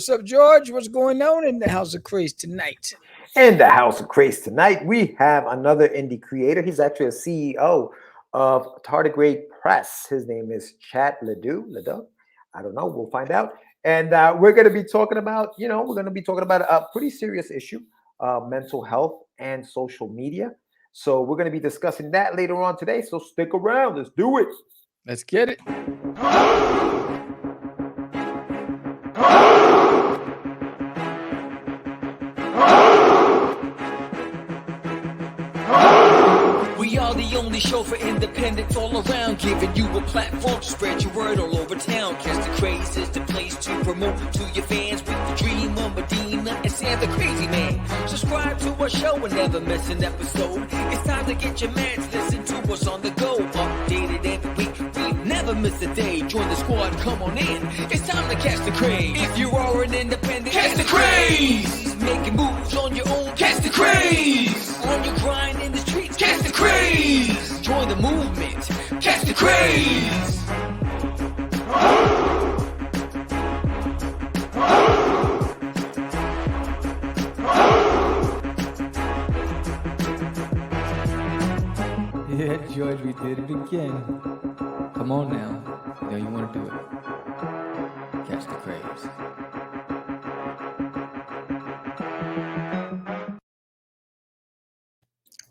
What's up, George? What's going on in the House of Craze tonight? In the House of Craze tonight, we have another indie creator. He's actually a CEO of Tardigrade Press. His name is Chad Leduc. I don't know. We'll find out. And we're going to be talking about, a pretty serious issue, mental health and social media. So we're going to be discussing that later on today. So stick around. Let's do it. Let's get it. We are the only show for independents all around, giving you a platform to spread your word all over town. Catch the Craze is the place to promote to your fans with the dream of Medina and Sam the Crazy Man. Subscribe to our show and never miss an episode. It's time to get your mans, listen to us on the go. Updated every week, we never miss a day. Join the squad, come on in. It's time to catch the Craze. If you are an independent, catch the Craze. Making moves on your own, catch the Craze. On your grind in the streets, catch the Craze. Join the movement, catch the Craze. Yeah, George, we did it again. Come on now. You know you want to do it. Catch the Craze.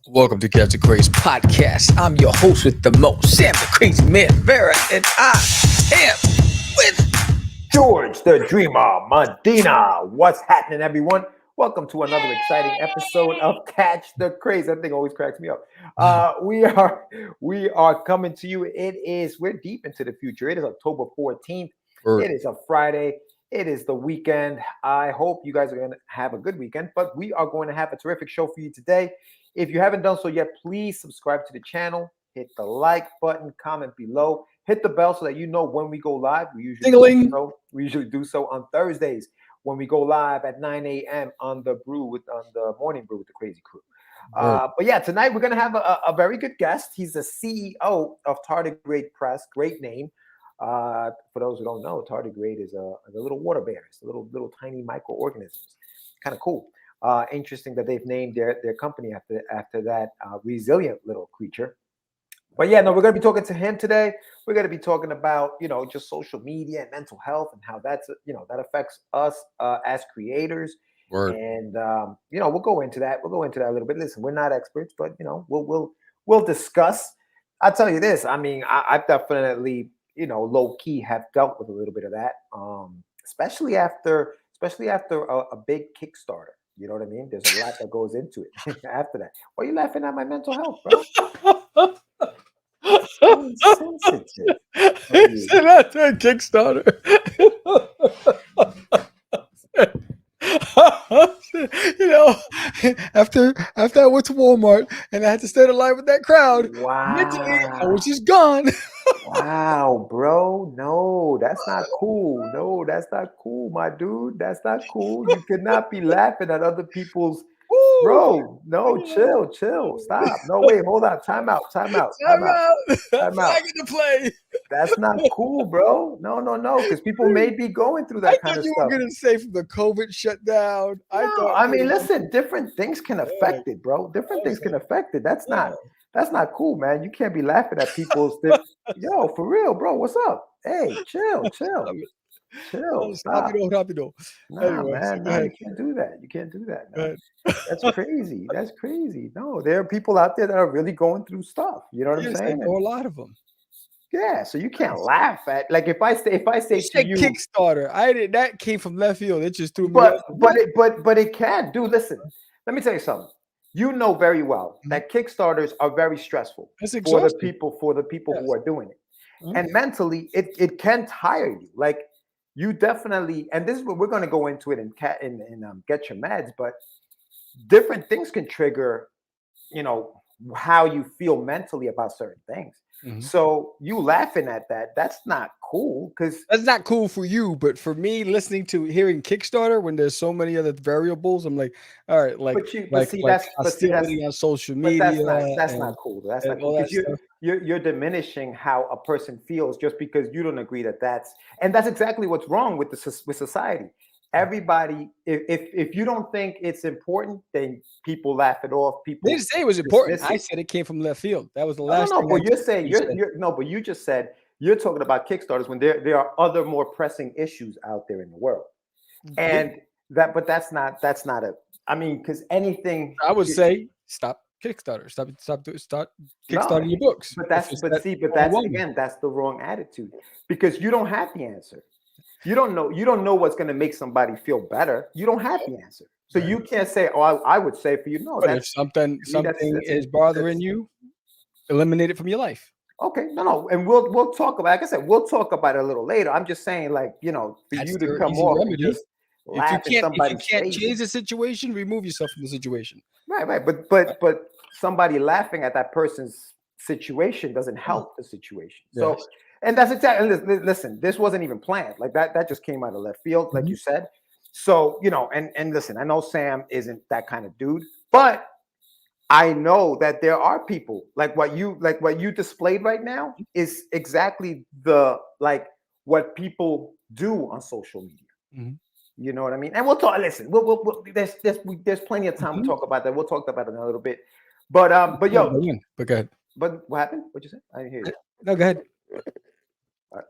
Welcome to Catch the Craze podcast. I'm your host with the most, Sam the Crazy Man Vera, and I am with George the Dreamer Medina. What's happening, everyone? Welcome to another exciting episode of Catch the Craze. That thing always cracks me up. We are coming to you. We're deep into the future. It is October 14th. It is a Friday. It is the weekend. I hope you guys are going to have a good weekend, but we are going to have a terrific show for you today. If you haven't done so yet, please subscribe to the channel, hit the like button, comment below, hit the bell so that you know when we go live. We usually do so on Thursdays when we go live at 9 a.m. on the morning brew with the Crazy Crew. But yeah, tonight we're going to have a very good guest. He's the CEO of Tardigrade Press. Great name. For those who don't know, Tardigrade is a little water bear. It's little tiny microorganisms. Kind of cool. Interesting that they've named their company after that resilient little creature. But yeah, no, we're going to be talking to him today. We're going to be talking about, just social media and mental health and how that affects us as creators. Word. And we'll go into that. We'll go into that a little bit. Listen, we're not experts, but we'll discuss. I'll tell you this. I mean, I've definitely, low key have dealt with a little bit of that, especially after a big Kickstarter. You know what I mean? There's a lot that goes into it after that. Why are you laughing at my mental health, bro? So insensitive. Send out that Kickstarter. after I went to Walmart and I had to stand in line with that crowd, mentally I was just gone. Wow, bro. No, that's not cool. No, that's not cool, my dude. That's not cool. You cannot be laughing at other people's. Bro, no, chill, stop. No, wait, hold on. Time out. Flag to play. That's not cool, bro. No, because people may be going through that kind of stuff. I thought you were gonna say from the COVID shutdown. I mean, listen, different things can affect it, bro. Different things can affect it. That's not cool, man. You can't be laughing at people's. Yo, for real, bro. What's up? Hey, chill. Stop. Rápido. Nah, anyway, man. No, you can't do that. You can't do that. Man. That's crazy. That's crazy. No, there are people out there that are really going through stuff. You know what I'm saying? There are a lot of them. Yeah, so you can't laugh at if I say to you Kickstarter. That came from left field. It just threw me. But it can. Dude, listen. Let me tell you something. You know very well that Kickstarters are very stressful for the people who are doing it. Mm-hmm. And mentally, it can tire you. Like you definitely, and this is what we're going to go into it and get your meds, but different things can trigger, how you feel mentally about certain things. Mm-hmm. So you laughing at that's not cool, because that's not cool for you. But for me, hearing Kickstarter when there's so many other variables, I'm like, all right, that's hostility on social media. That's not cool. That's not cool, because you're diminishing how a person feels just because you don't agree that's exactly what's wrong with society. everybody, if you don't think it's important, then people laugh it off. People didn't say it was important. I said it came from left field. That was the last thing. But you're saying but you just said you're talking about Kickstarters when there are other more pressing issues out there in the world. And but that's not a, I mean, because anything I would say stop Kickstarter. Stop Kickstarting your books. But that's again, that's the wrong attitude, because you don't have the answer. You don't know what's going to make somebody feel better. You don't have the answer. So you can't say, oh, I would say for you, no. But if something is bothering you, eliminate it from your life. Okay, no, and we'll talk about. Like I said, we'll talk about it a little later. I'm just saying, like, for you to come off and just laugh at somebody's face. If you can't change the situation, remove yourself from the situation. Right. But somebody laughing at that person's situation doesn't help the situation. So, and that's exactly. Listen, this wasn't even planned. Like that just came out of left field, like you said. So, and listen, I know Sam isn't that kind of dude, but I know that there are people like what you displayed right now is exactly what people do on social media. You know what I mean? And we'll talk. Listen, there's plenty of time to talk about that. We'll talk about it in a little bit. But go ahead. But what happened? What'd you say? I didn't hear you. No, go ahead.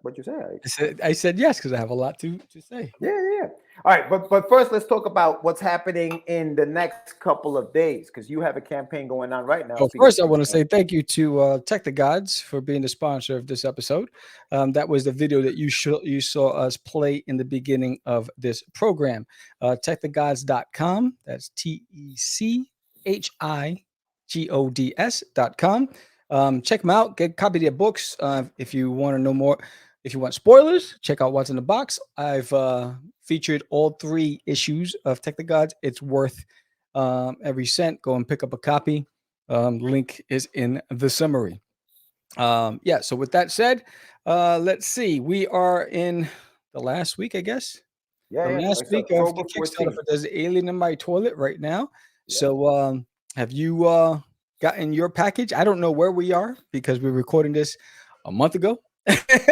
What'd you say? I said yes because I have a lot to say. Yeah. All right, but first let's talk about what's happening in the next couple of days, because you have a campaign going on right now. Well, first, I want to say thank you to Tech the Gods for being the sponsor of this episode. That was the video that you saw us play in the beginning of this program. techthegods.com. That's TECHIGODS.com. Check them out. Get a copy of their books. If you want to know more, if you want spoilers, check out what's in the box. I've featured all 3 issues of Tech the Gods. It's worth every cent. Go and pick up a copy. Link is in the summary. So with that said, let's see. We are in the last week, I guess. Last week of the Kickstarter. There's an alien in my toilet right now. Yeah. So have you gotten your package? I don't know where we are because we're recording this a month ago.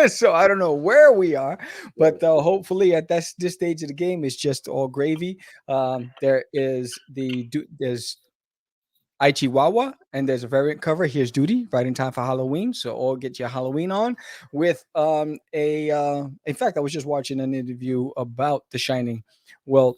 So I don't know where we are, but hopefully at this stage of the game, it's just all gravy. There's Ichiwawa, and there's a variant cover. Here's Duty, right in time for Halloween. So all get your Halloween on with in fact, I was just watching an interview about The Shining. Well,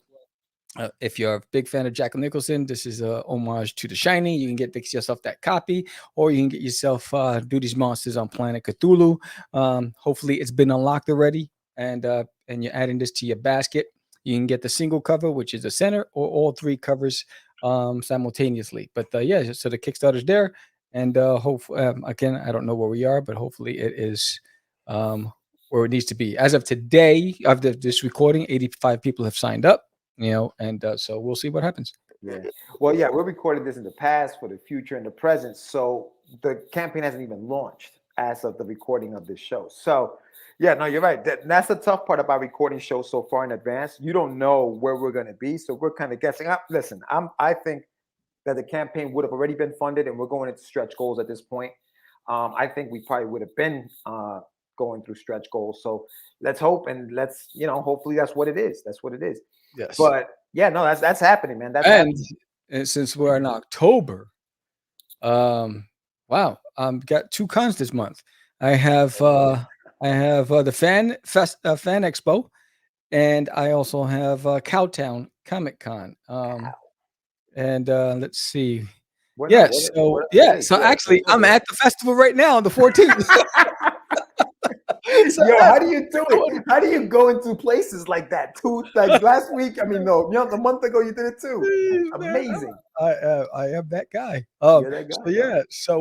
if you're a big fan of Jack Nicholson, this is a homage to The Shining. You can get yourself that copy, or you can get yourself Duty's Monsters on Planet Cthulhu. Hopefully, it's been unlocked already, and you're adding this to your basket. You can get the single cover, which is the center, or all 3 covers simultaneously. But so the Kickstarter's there, and hopefully, again, I don't know where we are, but hopefully, it is where it needs to be. As of today, of this recording, 85 people have signed up. And so we'll see what happens. Yeah. Well, we're recording this in the past, for the future, and the present. So the campaign hasn't even launched as of the recording of this show. So, you're right. That's the tough part about recording shows so far in advance. You don't know where we're going to be. So we're kind of guessing. Listen, I think that the campaign would have already been funded, and we're going into stretch goals at this point. I think we probably would have been going through stretch goals. So let's hope, and let's, hopefully that's what it is. That's what it is. Yes. But that's happening, man. That's happening. And since we're in October, wow, got 2 cons this month. I have the Fan Expo, and I also have Cowtown Comic Con. And let's see. So actually, I'm at the festival right now on the 14th. So how do you do it? How do you go into places like that? Last week, a month ago, you did it too. Amazing. I am that guy. You're that guy. So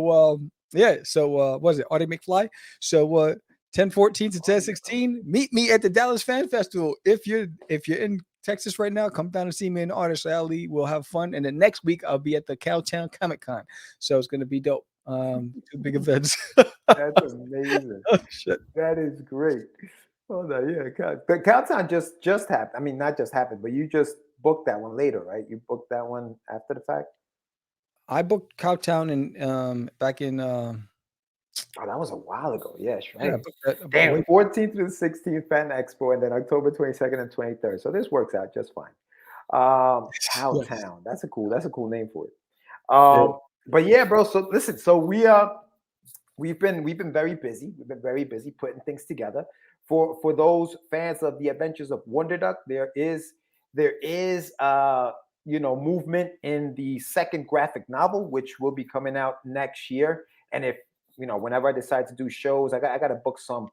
what is it? Artie McFly. So 10/14 to 10/16. Meet me at the Dallas Fan Festival. If you're in Texas right now, come down and see me in Artist Alley. We'll have fun. And then next week I'll be at the Cowtown Comic Con. So it's gonna be dope. 2 big events. That's amazing. Oh, shit. That is great. Oh no, the Cowtown just happened. I mean, not just happened, but you just booked that one later, right? You booked that one after the fact. I booked Cowtown back in Oh, that was a while ago. Yes, Yeah, I right. booked that about Damn, way. 14th through the 16th Fan Expo, and then October 22nd and 23rd. So this works out just fine. Yes. Cowtown. That's a cool name for it. Yeah. But yeah, bro. So listen, so we've been very busy. We've been very busy putting things together. For those fans of the Adventures of Wonder Duck, there is movement in the second graphic novel, which will be coming out next year. And if whenever I decide to do shows, I got to book some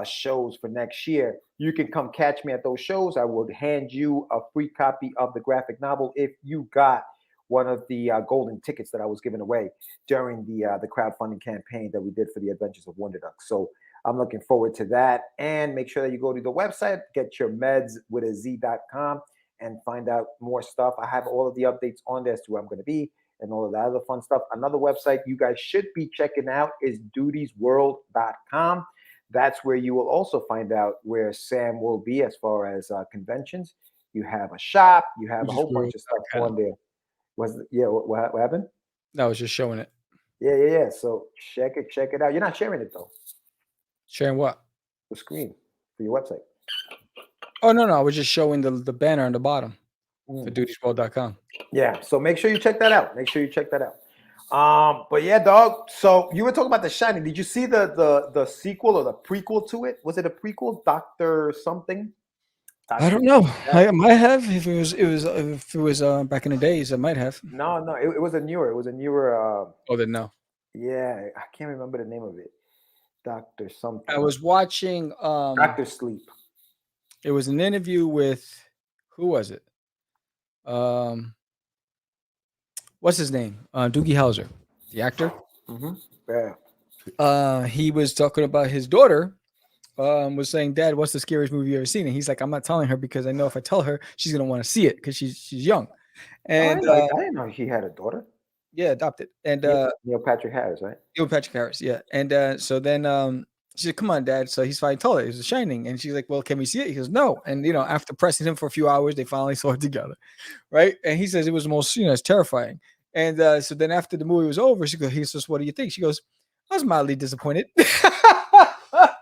shows for next year. You can come catch me at those shows. I will hand you a free copy of the graphic novel if you got one of the golden tickets that I was giving away during the crowdfunding campaign that we did for the Adventures of Wonder Duck. So I'm looking forward to that. And make sure that you go to the website, get your meds with a z.com, and find out more stuff. I have all of the updates on there as to where I'm going to be and all of that other fun stuff. Another website you guys should be checking out is dutiesworld.com. That's where you will also find out where Sam will be as far as conventions. You have a shop, you have a whole bunch of stuff Just on there. What happened? No, I was just showing it. Yeah. So check it out. You're not sharing it though. Sharing what? The screen for your website. Oh, no, I was just showing the banner on the bottom for Mm. dutiesworld.com. Yeah. So make sure you check that out. But yeah, dog. So you were talking about The Shining. Did you see the sequel or the prequel to it? Was it a prequel? Doctor something? I Doctor. don't know. I might have if it was back in the days. I might have. No. It was a newer. It was a newer. Oh, then no. Yeah, I can't remember the name of it. Doctor something. I was watching. Doctor Sleep. It was an interview with who was it? Um, what's his name? Doogie Howser, the actor. Mm-hmm. Yeah. He was talking about his daughter. Was saying, "Dad, what's the scariest movie you ever seen?" And he's like, "I'm not telling her because I know if I tell her, she's gonna want to see it because she's young." Oh, And I didn't know he had a daughter. yeah, adopted. And Neil Patrick Harris, right? Neil Patrick Harris, yeah. And so then she said, "Come on, Dad." So he's finally told her it was The Shining, and she's like, "Well, can we see it?" He goes, "No." And after pressing him for a few hours, they finally saw it together, right? And he says it was the most, it's terrifying. And so then after the movie was over, he says, "What do you think?" She goes, "I was mildly disappointed."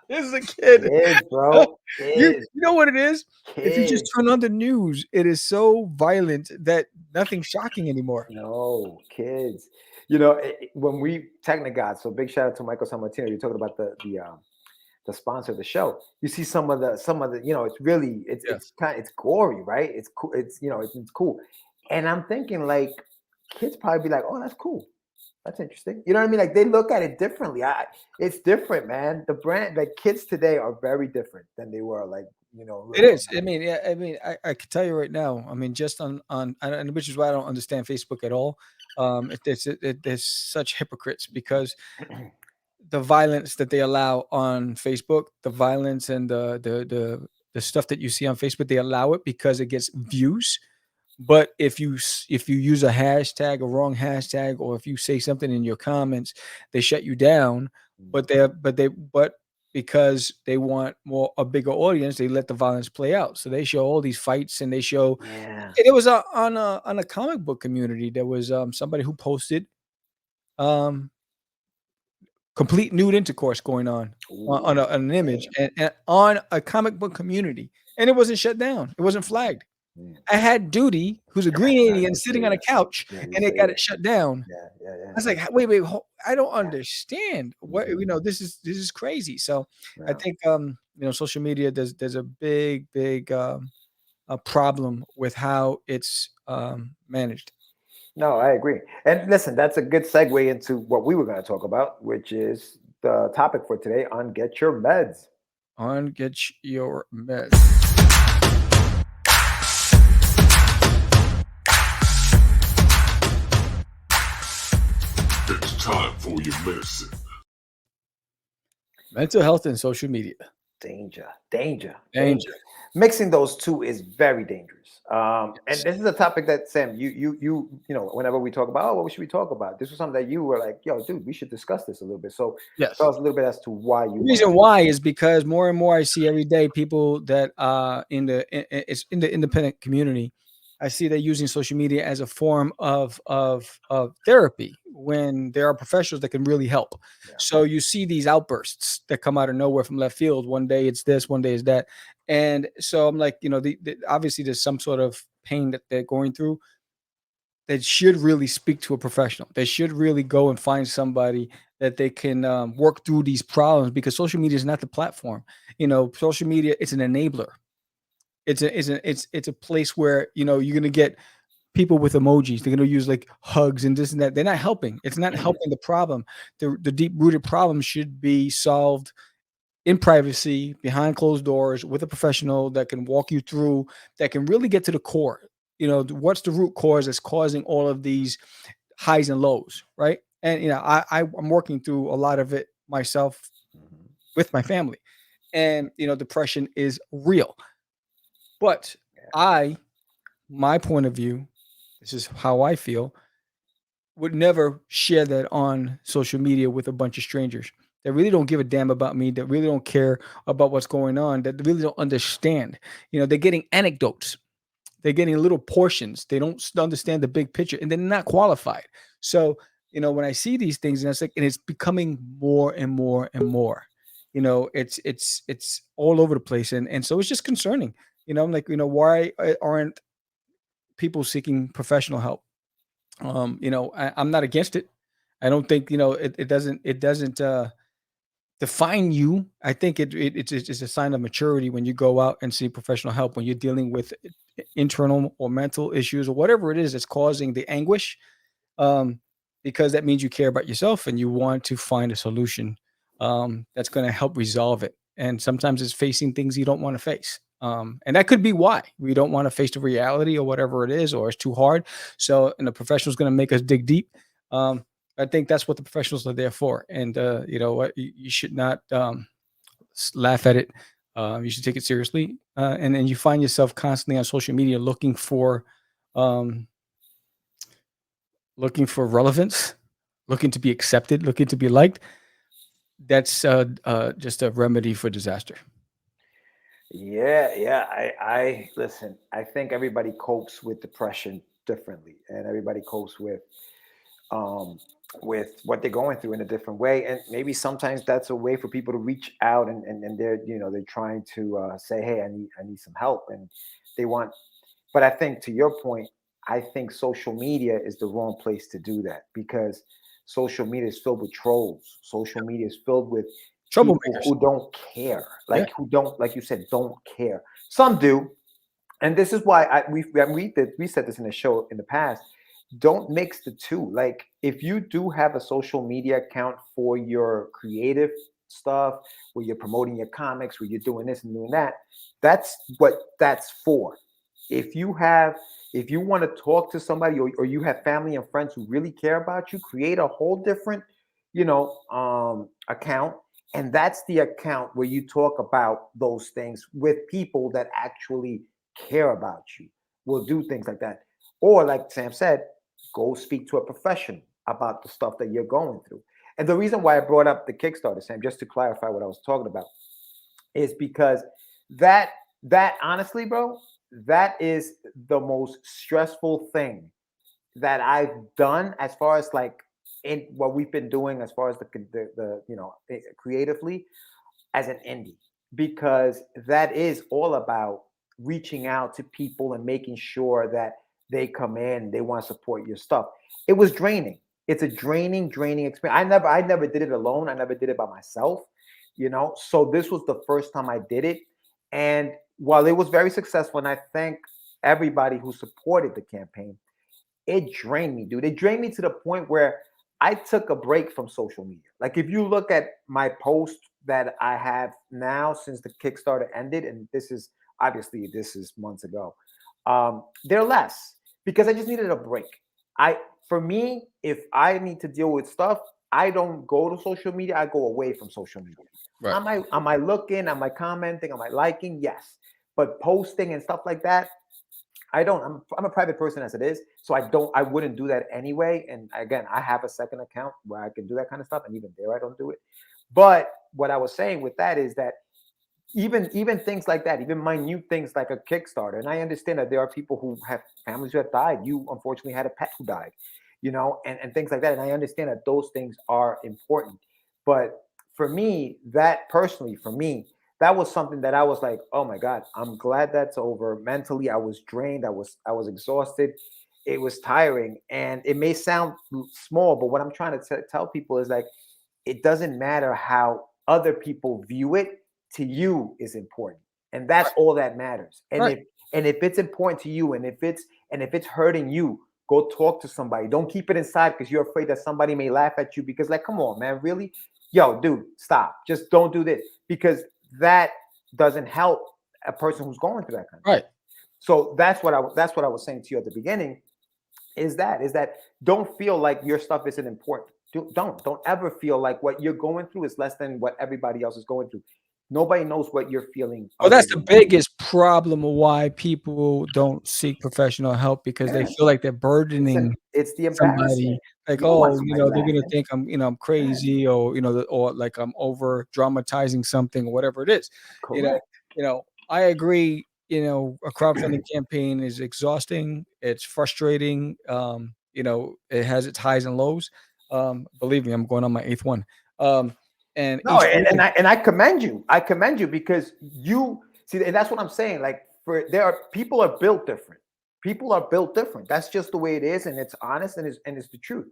This is a kid. Kids, bro. You Kids. know what it is? If you just Kids. turn on the news, it is so violent that nothing's shocking anymore. No, kids. When we Technogod, so big shout out to Michael Sammartino. You're talking about the sponsor of the show. You see some of the it's really it's gory, right? It's cool. It's cool. And I'm thinking like kids probably be like, oh, that's cool. That's interesting. You know what I mean? Like they look at it differently. It's different, man. The brand, like kids today are very different than they were It is. I mean, yeah. I mean, I could tell you right now. I mean, just and which is why I don't understand Facebook at all. There's such hypocrites because the violence that they allow on Facebook, the violence and the stuff that you see on Facebook, they allow it because it gets views. But if you use a hashtag, a wrong hashtag, or if you say something in your comments, they shut you down. But because they want a bigger audience, they let the violence play out. So they show all these fights, and they show. Yeah. It was on a comic book community. There was somebody who posted um complete nude intercourse going on an image and on a comic book community, and it wasn't shut down. It wasn't flagged. I had Duty, who's a green alien, sitting on a couch, and they got it shut down. Yeah. I was like, wait, I don't understand. What this is crazy. So I think social media there's a big a problem with how it's managed. No, I agree. And listen, that's a good segue into what we were going to talk about, which is the topic for today on Get Your Meds. On Get Your Meds. It's time for your medicine. Mental health and social media. Danger. Mixing those two is very dangerous. And this is a topic that Sam, you whenever we talk about, what should we talk about? This was something that you were like, yo, dude, we should discuss this a little bit. So tell us a little bit as to why you. The reason why is because more and more I see every day people that in the independent community. I see they're using social media as a form of therapy, when there are professionals that can really help. Yeah. So you see these outbursts that come out of nowhere from left field. One day it's this, one day it's that. And so I'm like, obviously there's some sort of pain that they're going through that should really speak to a professional. They should really go and find somebody that they can work through these problems, because social media is not the platform. Social media, it's an enabler. It's a place where you're gonna get people with emojis. They're gonna use like hugs and this and that. They're not helping. It's not helping the problem. The deep rooted problem should be solved in privacy, behind closed doors, with a professional that can walk you through, that can really get to the core. What's the root cause that's causing all of these highs and lows, right? And I'm working through a lot of it myself Mhm. with my family, and depression is real. But Yeah. my point of view, this is how I feel, would never share that on social media with a bunch of strangers that really don't give a damn about me, that really don't care about what's going on, that really don't understand. They're getting anecdotes, they're getting little portions. They don't understand the big picture, and they're not qualified. So, when I see these things, and it's becoming more and more and more. It's all over the place, and so it's just concerning. I'm like, why aren't people seeking professional help? I'm not against it. I don't think it doesn't define you. I think it's a sign of maturity when you go out and see professional help when you're dealing with internal or mental issues or whatever it is that's causing the anguish, um, because that means you care about yourself and you want to find a solution that's going to help resolve it. And sometimes it's facing things you don't want to face. And that could be why we don't want to face the reality or whatever it is, or it's too hard. So, and the professional is going to make us dig deep. Um, I think that's what the professionals are there for. And you know what, you should not laugh at it. You should take it seriously. And then you find yourself constantly on social media um, looking for relevance, looking to be accepted, looking to be liked. That's just a remedy for disaster. Yeah. I listen. I think everybody copes with depression differently, and everybody copes um, with what they're going through in a different way. And maybe sometimes that's a way for people to reach out, and they're they're trying to say, hey, I need some help, and they want. But I think, to your point, I think social media is the wrong place to do that, because social media is filled with trolls. Social media is filled with people Troublemakers. who don't care, Yeah. who don't, like you said, don't care. Some do, and this is why we said this in the show in the past. Don't mix the two. Like, if you do have a social media account for your creative stuff, where you're promoting your comics, where you're doing this and doing that, that's what that's for. If you want to talk to somebody, or you have family and friends who really care about you, create a whole different account, and that's the account where you talk about those things with people that actually care about you. Will do things like that. Or, like Sam said, go speak to a professional about the stuff that you're going through. And the reason why I brought up the Kickstarter, Sam, just to clarify what I was talking about, is because that that honestly, bro, that is the most stressful thing that I've done, as far as like in what we've been doing, as far as the creatively, as an indie, because that is all about reaching out to people and making sure that they come in, they want to support your stuff. It was draining. It's a draining experience. I never did it alone. I never did it by myself, So this was the first time I did it. And while it was very successful, and I thank everybody who supported the campaign, it drained me, dude. It drained me to the point where I took a break from social media. Like, if you look at my post that I have now since the Kickstarter ended, and this is months ago, they're less, because I just needed a break. For me, if I need to deal with stuff, I don't go to social media. I go away from social media. Right. Am I looking? Am I commenting? Am I liking? Yes. But posting and stuff like that, I don't. I'm a private person as it is, so I wouldn't do that anyway. And again, I have a second account where I can do that kind of stuff, and even there I don't do it. But what I was saying with that is that even things like that, even minute things like a Kickstarter, and I understand that there are people who have families who have died. You unfortunately had a pet who died. and things like that. And I understand that those things are important. But for me, that personally, for me, that was something that I was like, oh my God, I'm glad that's over. Mentally, I was drained. I was exhausted. It was tiring. And it may sound small, but what I'm trying to tell people is like, it doesn't matter how other people view it, to you is important. And that's all that matters. And Right. if it's important to you, and if it's hurting you, go talk to somebody. Don't keep it inside because you're afraid that somebody may laugh at you, because like, come on, man, really? Yo, dude, stop. Just don't do this, because that doesn't help a person who's going through that kind of thing. Right. So that's what I was saying to you at the beginning, is that don't feel like your stuff isn't important. Don't ever feel like what you're going through is less than what everybody else is going through. Nobody knows what you're feeling Well, other that's the than you. biggest problem of why people don't seek professional help, because they Yeah, feel like they're listen, burdening it's the somebody. embarrassment. Like, You don't want oh, somebody they're gonna laughing. think I'm Yeah, crazy, or or like I'm over dramatizing something, or whatever it is. You know, correct. I agree. A crowdfunding campaign is exhausting. It's frustrating. It has its highs and lows. Believe me, I'm going on my eighth one. Um, and No, each and I commend you. I commend you because you see, and that's what I'm saying. Like, people are built different. People are built different. That's just the way it is, and it's honest, and it's the truth.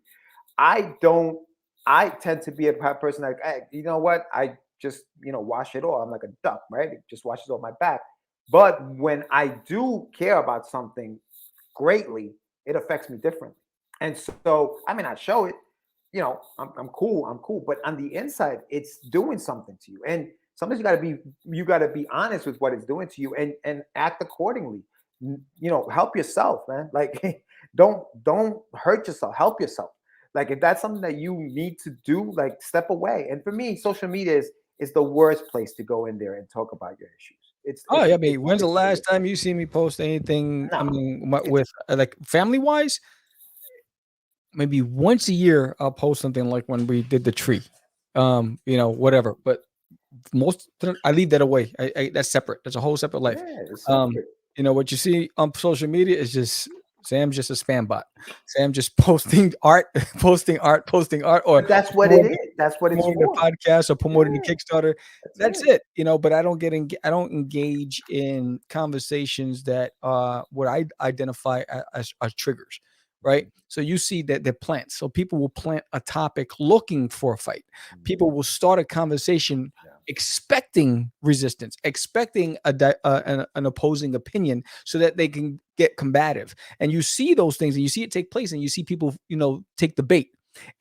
I don't. I tend to be a person like, hey, you know what? I just wash it off. I'm like a duck, right? It just washes off my back. But when I do care about something greatly, it affects me differently. And so I may not show it. I'm cool. I'm cool. But on the inside, it's doing something to you. And sometimes you gotta be honest with what it's doing to you, and act accordingly. Help yourself, man. Like, don't hurt yourself. Help yourself. Like, if that's something that you need to do, like, step away. And for me, social media is the worst place to go in there and talk about your issues. It's Oh, it's yeah, I it's, mean, when's the it's the last worst. time you see me post anything? I No, mean, it's with like family wise, maybe once a year I'll post something like when we did the tree, whatever. But I leave that away. That's separate. That's a whole separate life. yeah, it's Um, separate. what you see on social media is just Sam's just a spam bot. Sam just posting art, posting art, or But that's what it promoting, is. That's what it's promoting the for. podcast or promoting the Yeah, Kickstarter. that's That's it. it. But I don't engage in conversations that what I identify as triggers. Right. Mhm, So you see that they're plants. So people will plant a topic looking for a fight. mhm. People will start a conversation Yeah. expecting resistance, expecting an opposing opinion, so that they can get combative. And you see those things, and you see it take place, and you see people, take the bait.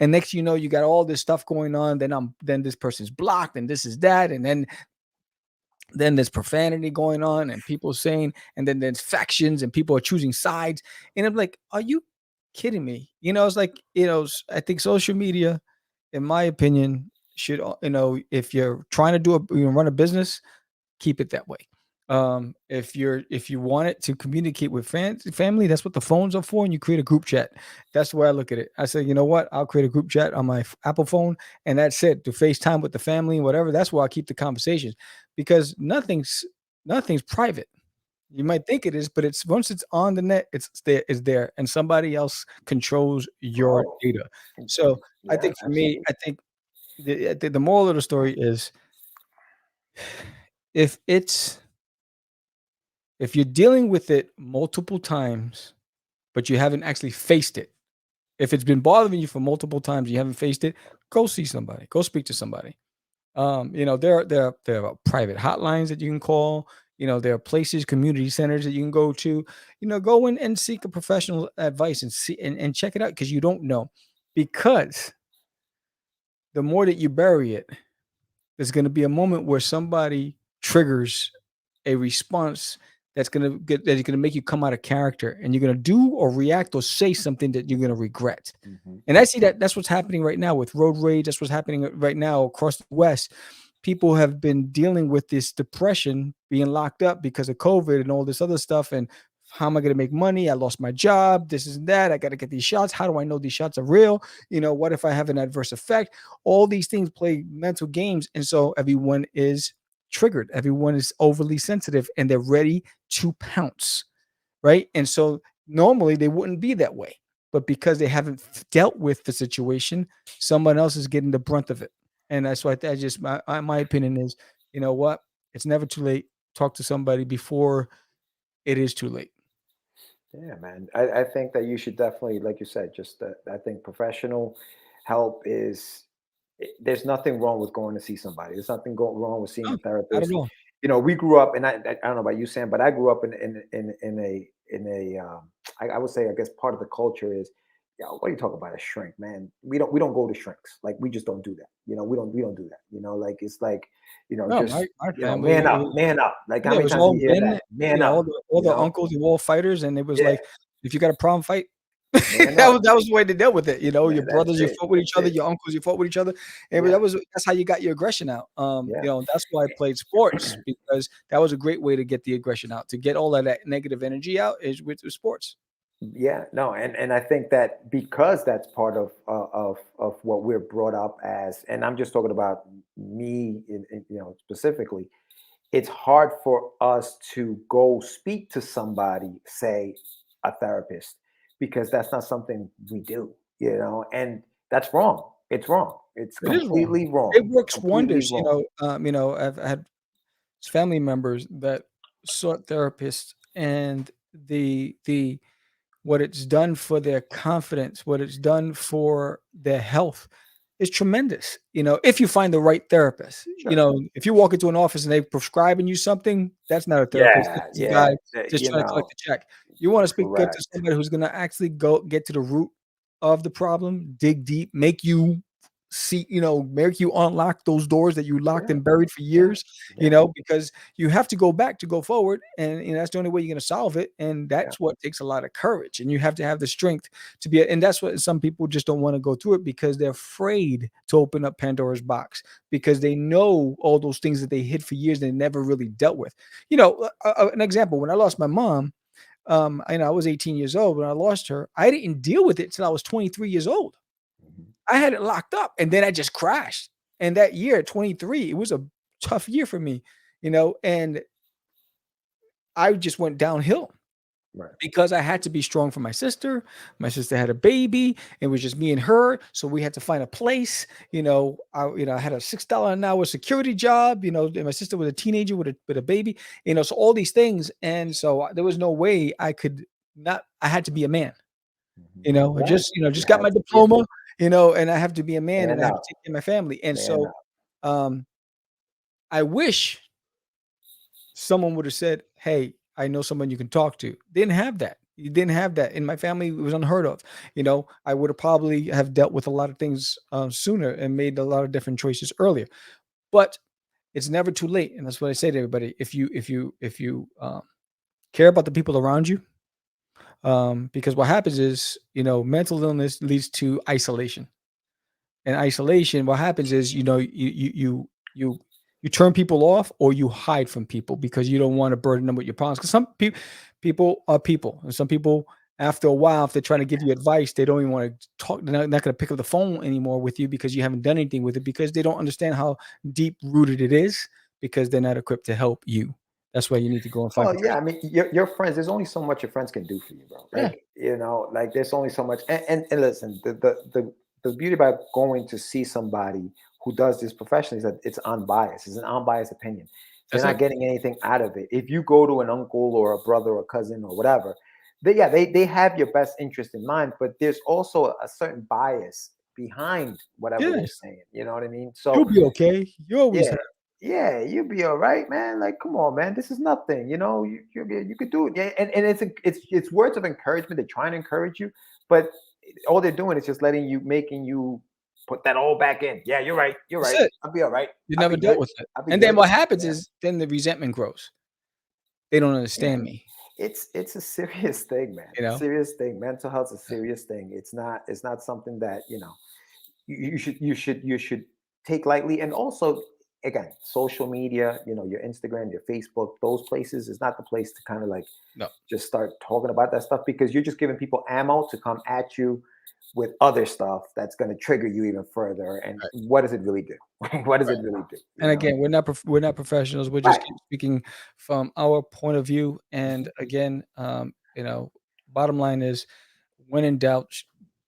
And next, you got all this stuff going on. Then this person's blocked, and this is that, and then there's profanity going on, and people saying, and then there's factions, and people are choosing sides. And I'm like, are you kidding me? It's like, I think social media, in my opinion, should, if you're trying to run a business, keep it that way. If you want it to communicate with family, that's what the phones are for, and you create a group chat. That's the way I look at it. I say, you know what? I'll create a group chat on my Apple phone, and that's it. To FaceTime with the family and whatever. That's where I keep the conversations, because nothing's private. You might think it is, but it's once it's on the net, it's there, and somebody else controls your Oh, data. So I yeah, think for me, absolutely. I think the moral of the story is, if it's if you're dealing with it multiple times, but you haven't actually faced it, if it's been bothering you for multiple times, you haven't faced it, go see somebody, go speak to somebody. There are private hotlines that you can call. There are places, community centers that you can go to. Go in and seek a professional advice, and see and check it out, because you don't know. Because the more that you bury it, there's going to be a moment where somebody triggers a response that's gonna make you come out of character, and you're gonna do or react or say something that you're gonna regret. Mhm. And I see that's what's happening right now with road rage. That's what's happening right now across the West. People have been dealing with this depression, being locked up because of COVID and all this other stuff. And how am I going to make money? I lost my job. This is that. I got to get these shots. How do I know these shots are real? What if I have an adverse effect? All these things play mental games. And so everyone is triggered. Everyone is overly sensitive, and they're ready to pounce. Right. And so normally they wouldn't be that way. but because they haven't dealt with the situation, someone else is getting the brunt of it. And that's why I just my opinion is, you know what? It's never too late. Talk to somebody before it is too late. Yeah, man. I think that you should definitely, like you said, just I think professional help is. There's nothing wrong with going to see somebody. There's nothing wrong with seeing No, a not at therapist. all. You know, we grew up, and I don't know about you, Sam, but I grew up in a I would say, I guess part of the culture is, yo, what are you talking about, a shrink, man? We don't go to shrinks. Like, we just don't do that. You know, we don't do that. You know, like, it's like, No, just, my family, man it up, was man up. Like, how yeah, it many was times do all you hear men, that? Man up. all You the know, uncles, they were all fighters, and it was yeah, like, if you got a problem, fight. man That up, was the way to deal with it, your man. That's brothers, you it. fought with each That's other, it. your uncles, you fought with each other, and Yeah, that's how you got your aggression out, yeah. that's why I played sports, because that was a great way to get the aggression out, to get all of that negative energy out is with sports. Yeah, no, and I think that because that's part of what we're brought up as, and I'm just talking about me, specifically, it's hard for us to go speak to somebody, say a therapist, because that's not something we do, and that's wrong. It's wrong. It's It is wrong. completely wrong. It works Completely wonders, wrong. I've had family members that sought therapists, and the what it's done for their confidence, what it's done for their health is tremendous. If you find the right therapist. Sure. If you walk into an office and they prescribing you something, that's not a therapist. Yeah, That's just a yeah. guy just trying to collect a check. You want to get to Correct. somebody who's going to actually go get to the root of the problem, dig deep, make you see, make you unlock those doors that you locked Yeah, and buried for yeah, years, yeah, because you have to go back to go forward. And that's the only way you're going to solve it. And yeah. that's what takes a lot of courage. And you have to have the strength to be, and that's what some people just don't want to go through it, because they're afraid to open up Pandora's box, because they know all those things that they hid for years they never really dealt with. An example, when I lost my mom, I was 18 years old when I lost her. I didn't deal with it till I was 23 years old. Mhm. I had it locked up, and then I just crashed. And that year at 23, it was a tough year for me, and I just went downhill Right. because I had to be strong for my sister. My sister had a baby. It was just me and her, so we had to find a place. I had a $6 an hour security job. And my sister was a teenager with a baby. So all these things, and so there was no way I could not. I had to be a man. Mhm. I Right. You just got had my to, yeah. diploma. And I have to be a man, and Man I have to up, take care of my family. And man so, up. um, I wish someone would have said, "Hey, I know someone you can talk to." Didn't have that. You didn't have that in my family. It was unheard of. I would have probably have dealt with a lot of things sooner and made a lot of different choices earlier. But it's never too late, and that's what I say to everybody. If you care about the people around you, because what happens is, mental illness leads to isolation. And isolation, what happens is, you you turn people off, or you hide from people because you don't want to burden them with your problems. Because some people are people, and some people, after a while, if they're trying to give you advice, they don't even want to talk. They're not going to pick up the phone anymore with you because you haven't done anything with it, because they don't understand how deep rooted it is, because they're not equipped to help you. That's why you need to go and find Well, yeah, I professional. mean, your friends, there's only so much your friends can do for you, bro. Yeah, Like there's only so much. And listen, the beauty about going to see somebody who does this professionally is that it's unbiased. It's an unbiased opinion. They're that's not it. getting anything out of it. If you go to an uncle or a brother or cousin or whatever, they have your best interest in mind, but there's also a certain bias behind whatever they're Yes, saying. You know what I mean? you'll So be okay. You always yeah, have. yeah, you'll be all right, man. Like, come on, man, this is nothing. You could do it. Yeah, and it's words of encouragement. They're trying to encourage you, but all they're doing is just making you put that all back in. Yeah, you're right. You're That's right. it. I'll be all right. You I'll never be dealt good. with it. I'll be And then good. what happens Yeah, is then the resentment grows. They don't yeah. understand me, It's a serious thing, man. you know? Serious thing. Mental health's a serious thing. It's not something that you should take lightly. And also, again, social media, your Instagram, your Facebook, those places is not the place to kind of like No. just start talking about that stuff, because you're just giving people ammo to come at you with other stuff that's going to trigger you even further. And Right, what does it really do? What does right. it really do, And again, we're not professionals. We're just right. speaking from our point of view. And Mhm. again, bottom line is, when in doubt,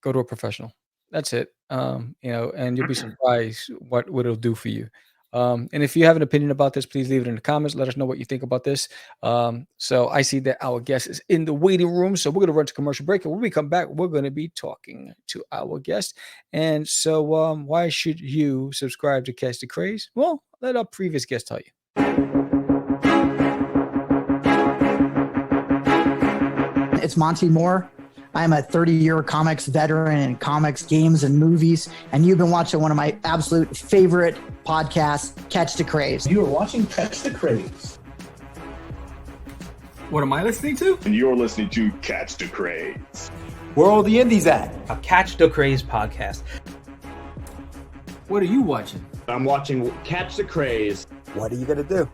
go to a professional. That's it. And you'll be surprised what it'll do for you. And if you have an opinion about this, please leave it in the comments. Let us know what you think about this. So I see that our guest is in the waiting room. So we're going to run to commercial break. And when we come back, we're going to be talking to our guest. And so why should you subscribe to Catch the Craze? Well, let our previous guest tell you. It's Monty Moore. I'm a 30-year comics veteran in comics, games, and movies, and you've been watching one of my absolute favorite podcasts, Catch the Craze. You are watching Catch the Craze. What am I listening to? And you're listening to Catch the Craze. Where are all the indies at? A Catch the Craze podcast. What are you watching? I'm watching Catch the Craze. What are you going to do?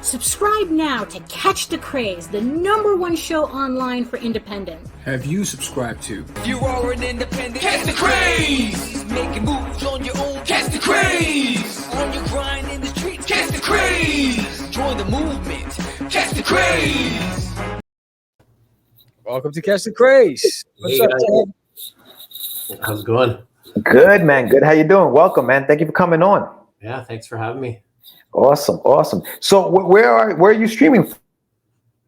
Subscribe now to Catch the Craze, the #1 show online for independent. Have you subscribed to? If you are an independent, catch the craze. Making moves on your own, catch the craze. On your grind in the streets, catch the craze. Join the movement, catch the craze. Welcome to Catch the Craze. What's Hey, up, guys. Ted? How's it going? Good, man. Good. How you doing? Welcome, man. Thank you for coming on. Yeah, thanks for having me. Awesome. So where are you streaming from?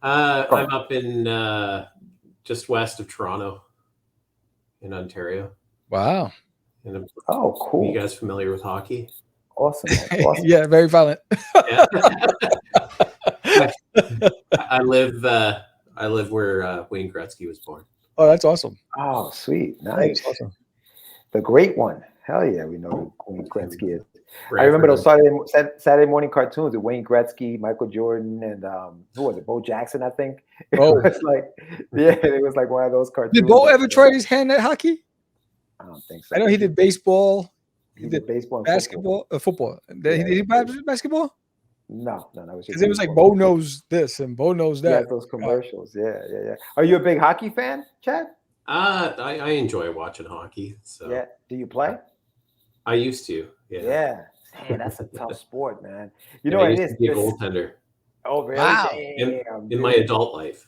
I'm up in just west of Toronto in Ontario. Wow. And Oh, are cool. you guys familiar with hockey? Awesome, man. Awesome. Yeah, very violent. Yeah. I live where Wayne Gretzky was born. Oh, that's awesome. Oh, sweet. That's Nice. awesome. The great one. Hell yeah, we know who Wayne Gretzky is. Right, I remember those right. Saturday morning cartoons with Wayne Gretzky, Michael Jordan, and who was it? Bo Jackson, I think. Oh. It was like one of those cartoons. Did Bo ever try his hand at hockey? I don't think so. I know he did baseball. He did baseball, and basketball, football. Did he do basketball? No, that was just Because it was like baseball. Bo knows this and Bo knows Yeah, that. those commercials. Yeah. Are you a big hockey fan, Chad? I enjoy watching hockey. So Yeah. Do you play? I used to. Yeah. Man, that's a tough sport, man. You Yeah, know I what it used is? to be a This- goaltender Oh, really? Wow. Damn, in my dude. adult life.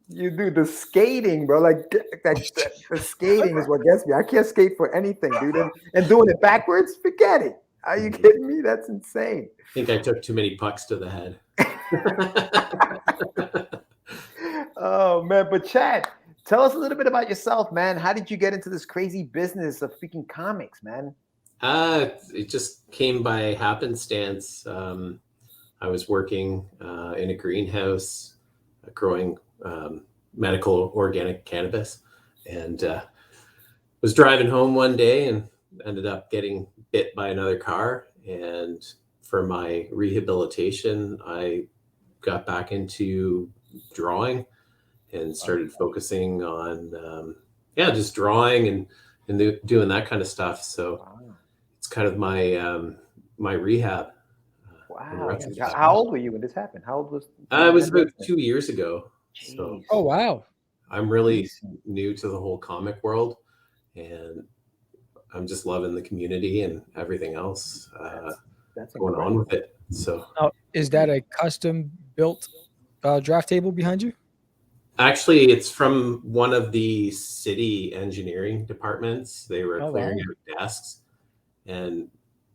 You do the skating, bro. Like the skating is what gets me. I can't skate for anything, dude. And doing it backwards, forget it. Are you kidding me? That's insane. I think I took too many pucks to the head. Oh man, but Chad, tell us a little bit about yourself, man. How did you get into this crazy business of freaking comics, man? It just came by happenstance. I was working in a greenhouse growing medical organic cannabis, and was driving home one day and ended up getting bit by another car. And for my rehabilitation, I got back into drawing and started focusing on just drawing and doing that kind of stuff. So it's kind of my my rehab. Wow. How old were you when this happened? How old was? It was about 2 years ago. So Jeez. Oh, wow. I'm really new to the whole comic world, and I'm just loving the community and everything else That's going on incredible. with it. So Is that a custom built draft table behind you? actually, it's from one of the city engineering departments. They were Oh, clearing wow. out desks, and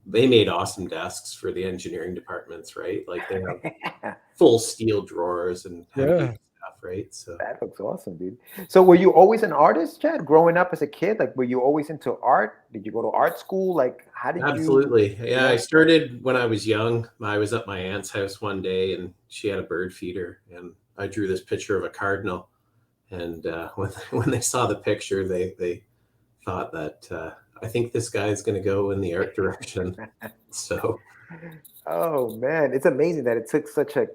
they made awesome desks for the engineering departments, right? Like they have full steel drawers and heavy Yeah. stuff, right? So That looks awesome, dude. So were you always an artist, Chad? Growing up as a kid, like were you always into art? Did you go to art school? Like how did you? absolutely. Yeah, Yeah. I started when I was young. I was at my aunt's house one day and she had a bird feeder, and I drew this picture of a cardinal. And when they saw the picture, they thought that I think this guy is going to go in the art direction. So Oh man, it's amazing that it took such a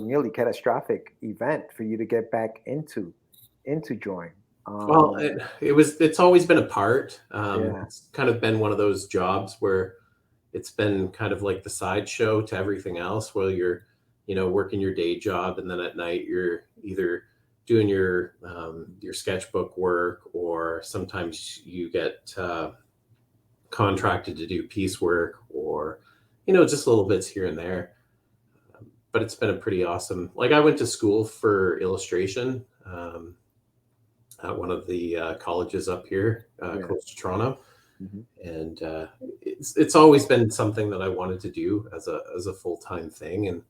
nearly catastrophic event for you to get back into drawing. well, it's always been a part. Yeah. It's kind of been one of those jobs where it's been kind of like the sideshow to everything else, where you're, working your day job, and then at night you're either doing your sketchbook work, or sometimes you get contracted to do piecework, or just little bits here and there. But it's been a pretty awesome. Like I went to school for illustration, at one of the colleges up here, close to Toronto. Mhm. And it's always been something that I wanted to do as a full-time thing, and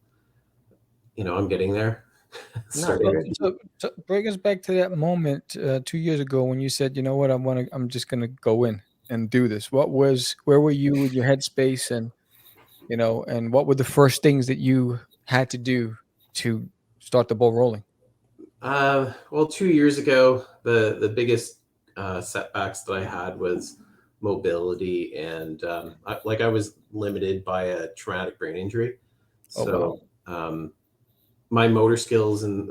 I'm getting there. No, So, good. so bring us back to that moment 2 years ago when you said, you know what, I'm just gonna go in and do this. Where were you in your headspace, and and what were the first things that you had to do to start the ball rolling? Well, 2 years ago, the biggest setbacks that I had was mobility, and I was limited by a traumatic brain injury. Oh, wow. So my motor skills and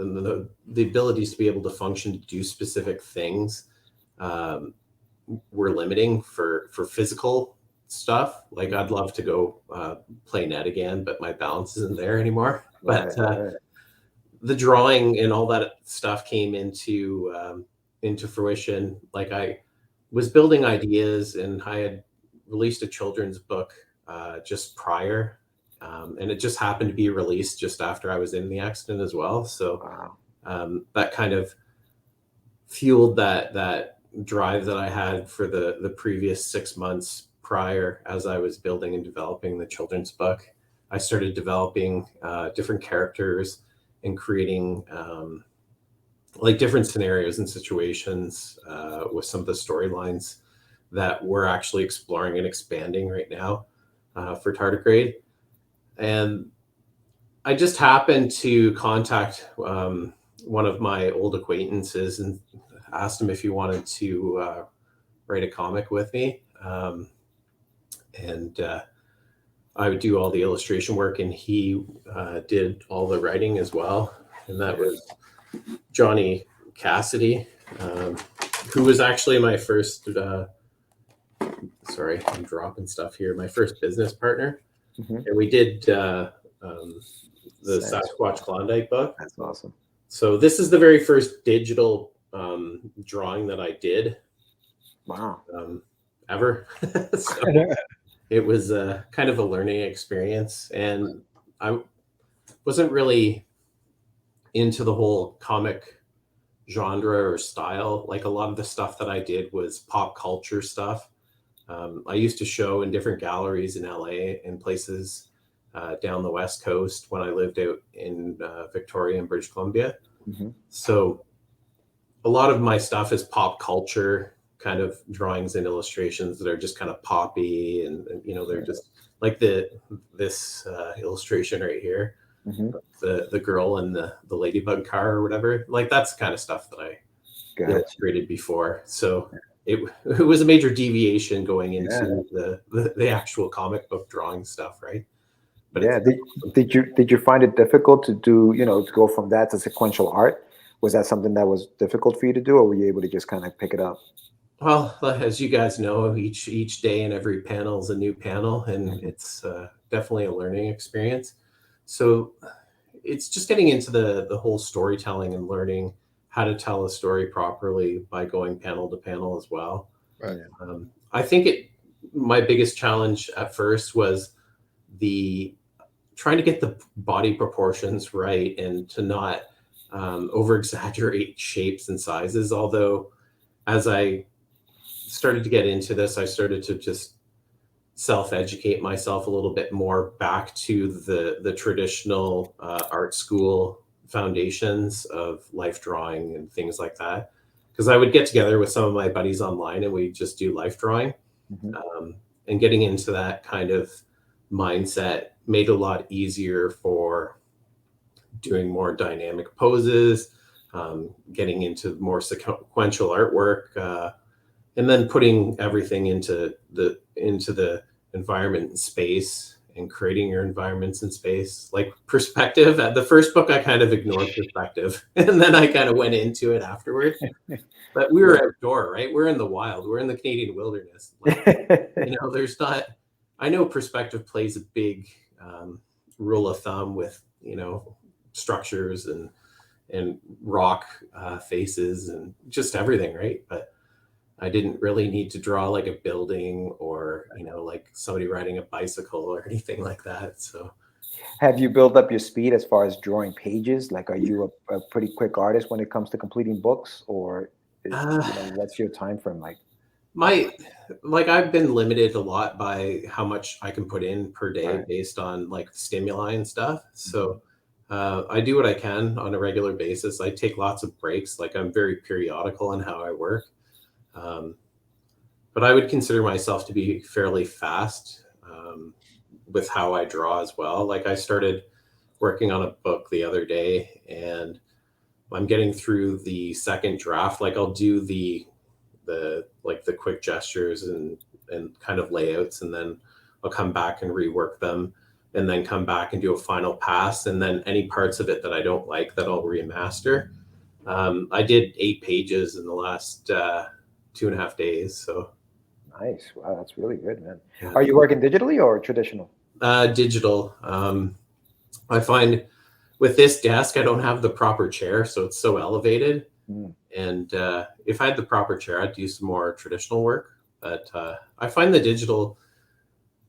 the abilities to be able to function to do specific things um, were limiting for physical stuff. Like I'd love to go play net again, but my balance isn't there anymore. Right, But right. the drawing and all that stuff came into fruition. Like I was building ideas, and I had released a children's book just prior, and it just happened to be released just after I was in the accident as well. So Wow. that kind of fueled that drive that I had for the previous 6 months prior. As I was building and developing the children's book, I started developing different characters and creating like different scenarios and situations with some of the storylines that we're actually exploring and expanding right now for Tardigrade. And I just happened to contact one of my old acquaintances and asked him if he wanted to write a comic with me. And I would do all the illustration work, and he did all the writing as well. And that was Johnny Cassidy, who was actually my first, sorry, I'm dropping stuff here, my first business partner. Mhm. And we did the Sasquatch Klondike book. That's awesome. So this is the very first digital drawing that I did Wow. ever. So it was kind of a learning experience, and I wasn't really into the whole comic genre or style. Like a lot of the stuff that I did was pop culture stuff. I used to show in different galleries in LA and places down the West Coast when I lived out in Victoria and British Columbia. Mhm. So a lot of my stuff is pop culture kind of drawings and illustrations that are just kind of poppy, and they're just like this illustration right here, Mhm. the girl in the ladybug car or whatever. Like that's the kind of stuff that I Gotcha. illustrated before. So it was a major deviation going into the actual comic book drawing stuff, right? But Yeah. Did you find it difficult to do, to go from that to sequential art? Was that something that was difficult for you to do, or were you able to just kind of pick it up? well, as you guys know, each day and every panel is a new panel, and it's definitely a learning experience. So it's just getting into the whole storytelling and learning how to tell a story properly by going panel to panel as well. Right. I think my biggest challenge at first was the trying to get the body proportions right and to not over exaggerate shapes and sizes. Although as I started to get into this, I started to just self-educate myself a little bit more back to the traditional art school foundations of life drawing and things like that. Because I would get together with some of my buddies online and we just do life drawing. Mhm. And getting into that kind of mindset made it a lot easier for doing more dynamic poses, getting into more sequential artwork, and then putting everything into the environment and space and creating your environments in space. Like perspective, at the first book I kind of ignored perspective and then I kind of went into it afterwards. But we were outdoor, right? We're in the wild, we're in the Canadian wilderness. Like, there's not, I know perspective plays a big rule of thumb with structures and rock faces and just everything, right? But I didn't really need to draw like a building or, like somebody riding a bicycle or anything like that. So Have you built up your speed as far as drawing pages? Like, are you a pretty quick artist when it comes to completing books, or What's your time frame like? I've been limited a lot by how much I can put in per day Right. based on like stimuli and stuff. So I do what I can on a regular basis. I take lots of breaks. Like I'm very periodical in how I work. But I would consider myself to be fairly fast with how I draw as well. Like I started working on a book the other day and I'm getting through the second draft. Like I'll do the quick gestures and kind of layouts, and then I'll come back and rework them and then come back and do a final pass. And then any parts of it that I don't like that I'll remaster. I did 8 pages in the last 2.5 days. So nice. Wow, that's really good, man. Yeah. Are you working digitally or traditional? Digital. I find with this desk, I don't have the proper chair, so it's so elevated. And if I had the proper chair, I'd do some more traditional work. But I find the digital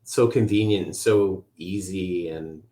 so convenient and so easy and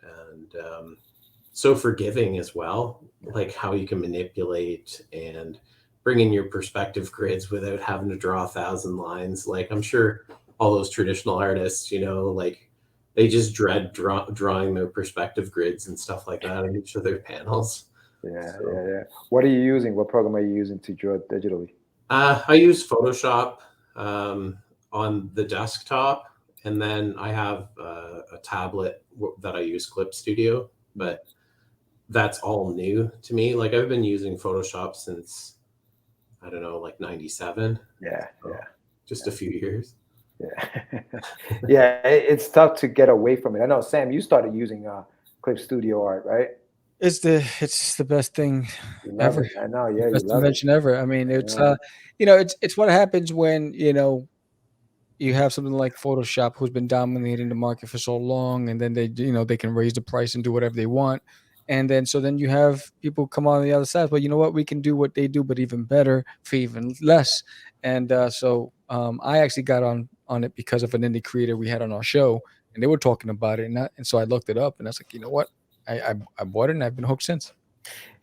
so forgiving as well. Like how you can manipulate and bring in your perspective grids without having to draw 1,000 lines. Like I'm sure all those traditional artists, like they just dread drawing their perspective grids and stuff like that on each of their panels. Yeah. What are you using? What program are you using to draw digitally? I use Photoshop on the desktop, and then I have a tablet that I use, Clip Studio, but that's all new to me. Like I've been using Photoshop since, I don't know, like 97. Yeah. Just a few years. Yeah. Yeah, it's tough to get away from it. I know, Sam, you started using Clip Studio Art, right? It's the best thing You love ever. it. I know, yeah, you Best love it. invention ever. I mean, it's Yeah. it's what happens when you have something like Photoshop, who's been dominating the market for so long, and then they can raise the price and do whatever they want, and then you have people come on the other side. But you know what? We can do what they do, but even better for even less. And I actually got on it because of an indie creator we had on our show, and they were talking about it, and so I looked it up, and I was like, you know what? I bought it, and I've been hooked since.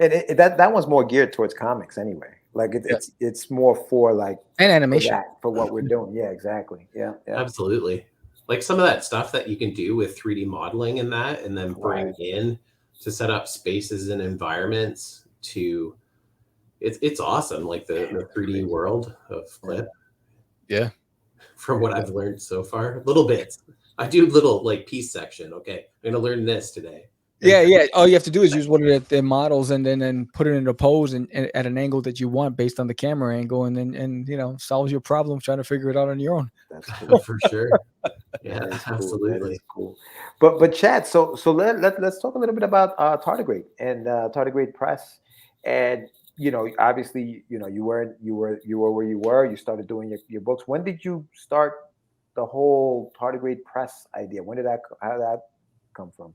And that one's more geared towards comics anyway. Like it's more for like And animation. for what we're doing. Yeah, exactly. Yeah. Absolutely. Like some of that stuff that you can do with 3D modeling and that, and then bring Right. in to set up spaces and environments to it's awesome. Like the 3D world of Clip. Yeah. From what I've learned so far, little bits. I do little like piece section. Okay, I'm gonna learn this today. Yeah. All you have to do is use one of their models and then put it in a pose and at an angle that you want based on the camera angle, and then solves your problem trying to figure it out on your own. That's cool. For sure. Yeah, That is cool. absolutely. That is cool. But Chad, so let's talk a little bit about Tardigrade and Tardigrade Press. And obviously, you were where you were. You started doing your books. When did you start the whole Tardigrade Press idea? How did that come from?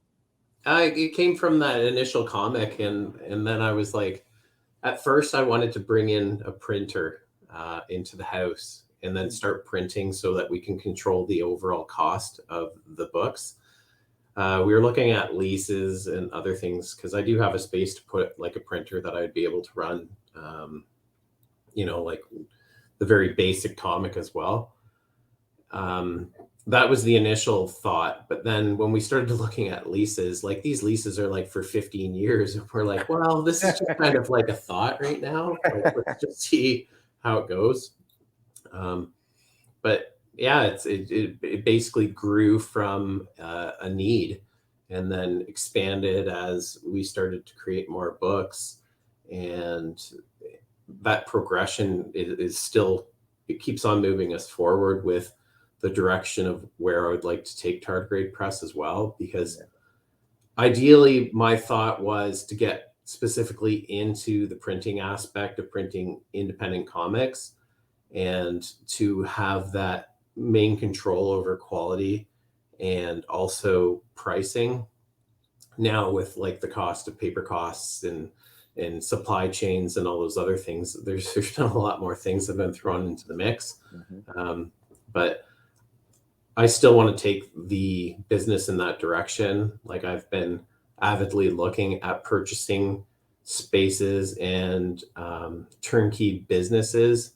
It came from that initial comic, and then I was like, at first I wanted to bring in a printer into the house and then start printing so that we can control the overall cost of the books. We were looking at leases and other things because I do have a space to put like a printer that I'd be able to run, like the very basic comic as well. That was the initial thought. But then when we started looking at leases, like these leases are like for 15 years. And we're like, well, this is just kind of like a thought right now. Like, let's just see how it goes. But yeah, it basically grew from a need and then expanded as we started to create more books. And that progression is still, it keeps on moving us forward with the direction of where I would like to take Tardigrade Press as well, because ideally my thought was to get specifically into the printing aspect of printing independent comics and to have that main control over quality and also pricing. Now with like the cost of paper costs and supply chains and all those other things, there's been a lot more things that have been thrown into the mix. But I still want to take the business in that direction. Like I've been avidly looking at purchasing spaces and turnkey businesses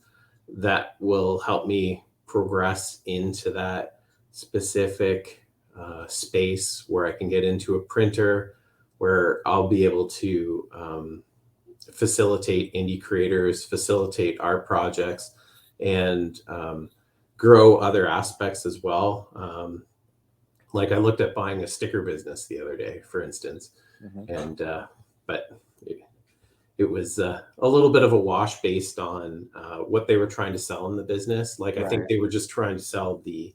that will help me progress into that specific space where I can get into a printer, where I'll be able to facilitate indie creators, facilitate art projects, and grow other aspects as well. Like I looked at buying a sticker business the other day, for instance, and but it was a little bit of a wash based on what they were trying to sell in the business. Like I think they were just trying to sell the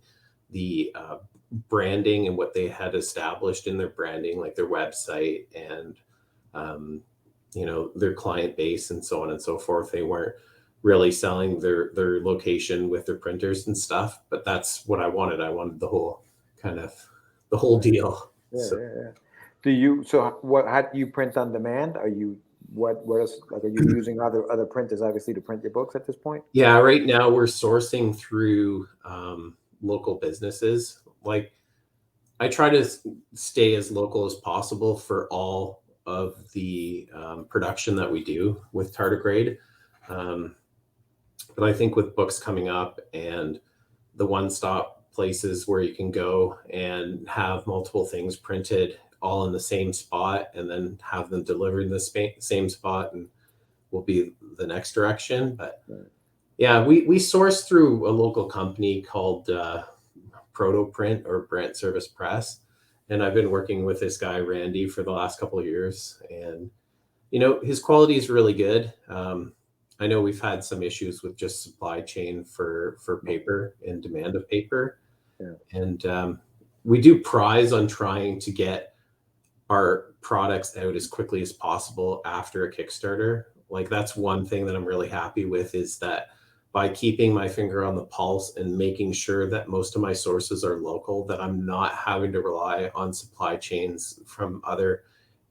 branding and what they had established in their branding, like their website and their client base and so on and so forth. They weren't really selling their location with their printers and stuff, but that's what I wanted. I wanted the whole deal. Do you, so what, how do you print on demand? Are you, what else, like, are you using other printers obviously to print your books at this point? Yeah, right now we're sourcing through local businesses. Like I try to stay as local as possible for all of the production that we do with Tardigrade. But I think with books coming up and the one-stop places where you can go and have multiple things printed all in the same spot and then have them delivered in the same spot and will be the next direction. But yeah, we source through a local company called Proto Print or Brant Service Press. And I've been working with this guy, Randy, for the last couple of years. And, his quality is really good. I know we've had some issues with just supply chain for paper and demand of paper. Yeah. And we do prize on trying to get our products out as quickly as possible after a Kickstarter. Like that's one thing that I'm really happy with, is that by keeping my finger on the pulse and making sure that most of my sources are local, that I'm not having to rely on supply chains from other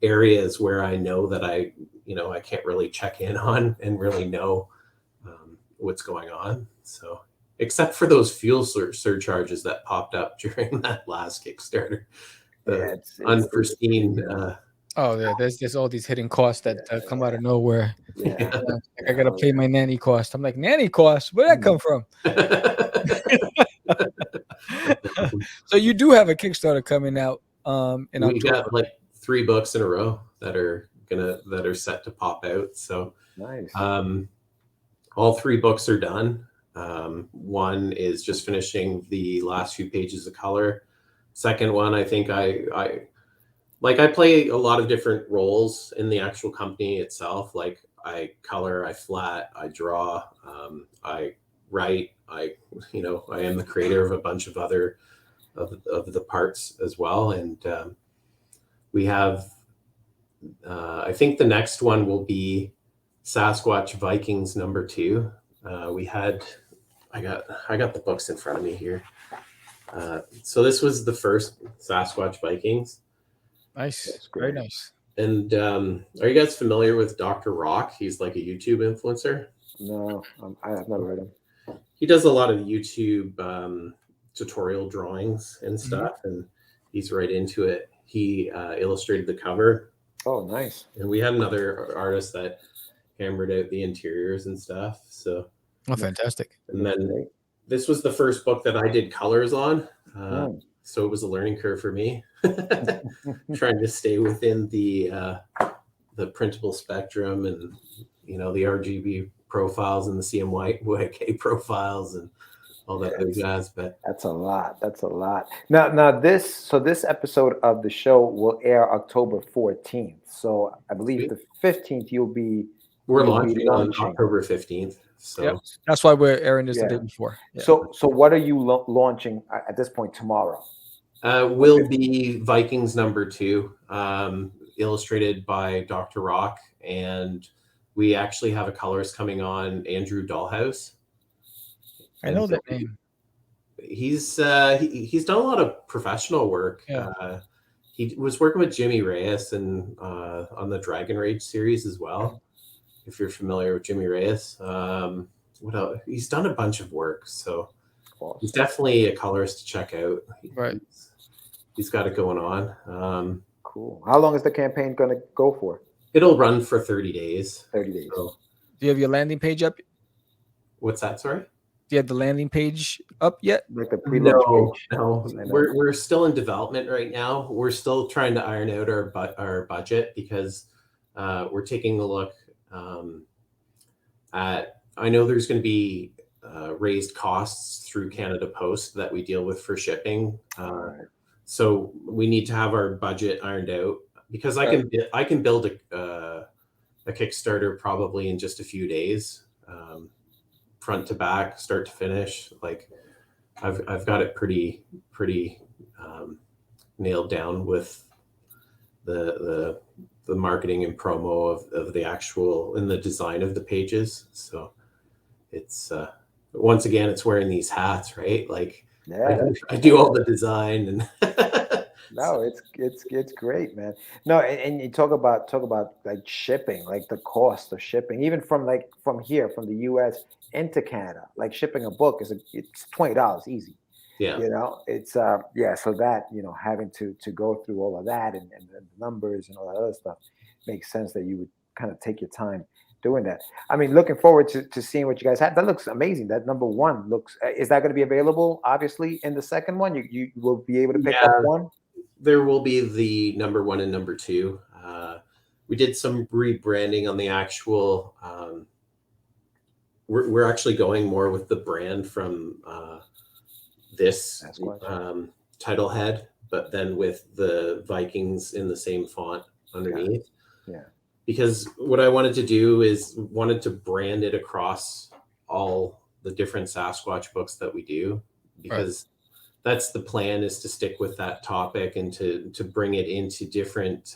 areas where I know that I can't really check in on and really know what's going on. So except for those fuel surcharges that popped up during that last Kickstarter, it's unforeseen. There's all these hidden costs that come out of nowhere. Yeah. Like I gotta pay my nanny cost. I'm like, nanny cost? Where'd that come from? So you do have a Kickstarter coming out in October. We got like 3 books in a row that are set to pop out. So nice. All 3 books are done. One is just finishing the last few pages of color. Second one, I think I play a lot of different roles in the actual company itself. Like I color, I flat, I draw, I write, I am the creator of a bunch of other of the parts as well. And we have, I think the next one will be Sasquatch Vikings #2. I got the books in front of me here. So this was the first Sasquatch Vikings. Nice. Very nice. And are you guys familiar with Dr. Rock? He's like a YouTube influencer. No, I have never heard him. He does a lot of YouTube tutorial drawings and stuff, and he's right into it. He illustrated the cover. Oh, nice. And we had another artist that hammered out the interiors and stuff. So, fantastic. And then this was the first book that I did colors on. So it was a learning curve for me, trying to stay within the printable spectrum and, the RGB profiles and the CMYK profiles and all that other jazz. But that's a lot. Now this episode of the show will air October 14th. So I believe the 15th we're launching on October 15th. So that's why we're airing this the day before. Yeah. So what are you launching at this point tomorrow? Will be Vikings #2, illustrated by Dr. Rock, and we actually have a colorist coming on, Andrew Dollhouse. I know that name. He's done a lot of professional work. Yeah. He was working with Jimmy Reyes and on the Dragon Rage series as well. If you're familiar with Jimmy Reyes, what else? He's done a bunch of work, so he's definitely a colorist to check out. Right. He's got it going on. Cool. How long is the campaign going to go for? It'll run for 30 days. 30 days. So, Do you have your landing page up? what's that? Sorry. Do you have the landing page up yet? Like the pre-launch page. No, I know. we're still in development right now. We're still trying to iron out our budget because we're taking a look at. I know there's going to be raised costs through Canada Post that we deal with for shipping. So we need to have our budget ironed out because I can build a Kickstarter probably in just a few days, front to back, start to finish. Like I've got it pretty nailed down with the marketing and promo of the actual and the design of the pages. So it's once again, it's wearing these hats, right? Like I do all the design and no, it's great, man. No, and you talk about like shipping, like the cost of shipping, even from here, from the US into Canada, like shipping a book it's $20 easy. Yeah. You know, it's so that, having to go through all of that and the numbers and all that other stuff makes sense that you would kind of take your time doing that. I mean, looking forward to seeing what you guys have. That looks amazing. That number one looks. Is that going to be available? Obviously, in the second one, you will be able to pick up one. There will be the number one and number two. We did some rebranding on the actual. We're actually going more with the brand from this title head, but then with the Vikings in the same font underneath. Yeah. Because what I wanted to do is wanted to brand it across all the different Sasquatch books that we do, because that's the plan, is to stick with that topic and to bring it into different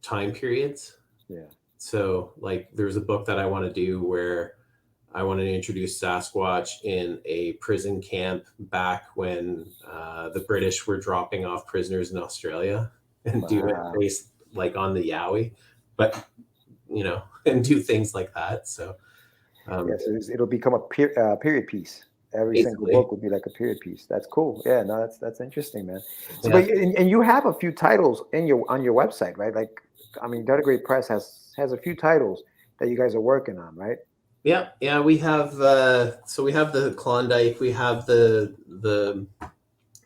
time periods. Yeah. So like there's a book that I want to do where I want to introduce Sasquatch in a prison camp back when the British were dropping off prisoners in Australia, and do it based like on the Yowie, but and do things like that. So so it'll become a period piece. Every single book would be like a period piece. That's cool. Yeah, no, that's interesting, man. So, but and you have a few titles on your website, right? Like, I mean, Tardigrade Press has a few titles that you guys are working on, right? Yeah. We have so we have the Klondike, we have the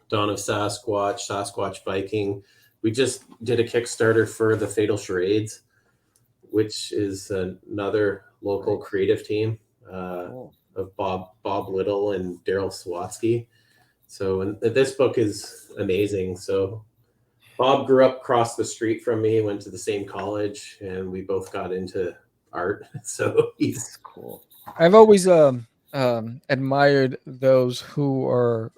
Dawn of Sasquatch Viking. We just did a Kickstarter for the Fatal Charades, which is another local creative team of Bob Little and Daryl Swatsky. So, and this book is amazing. So Bob grew up across the street from me, went to the same college, and we both got into art. So he's cool. I've always admired those who are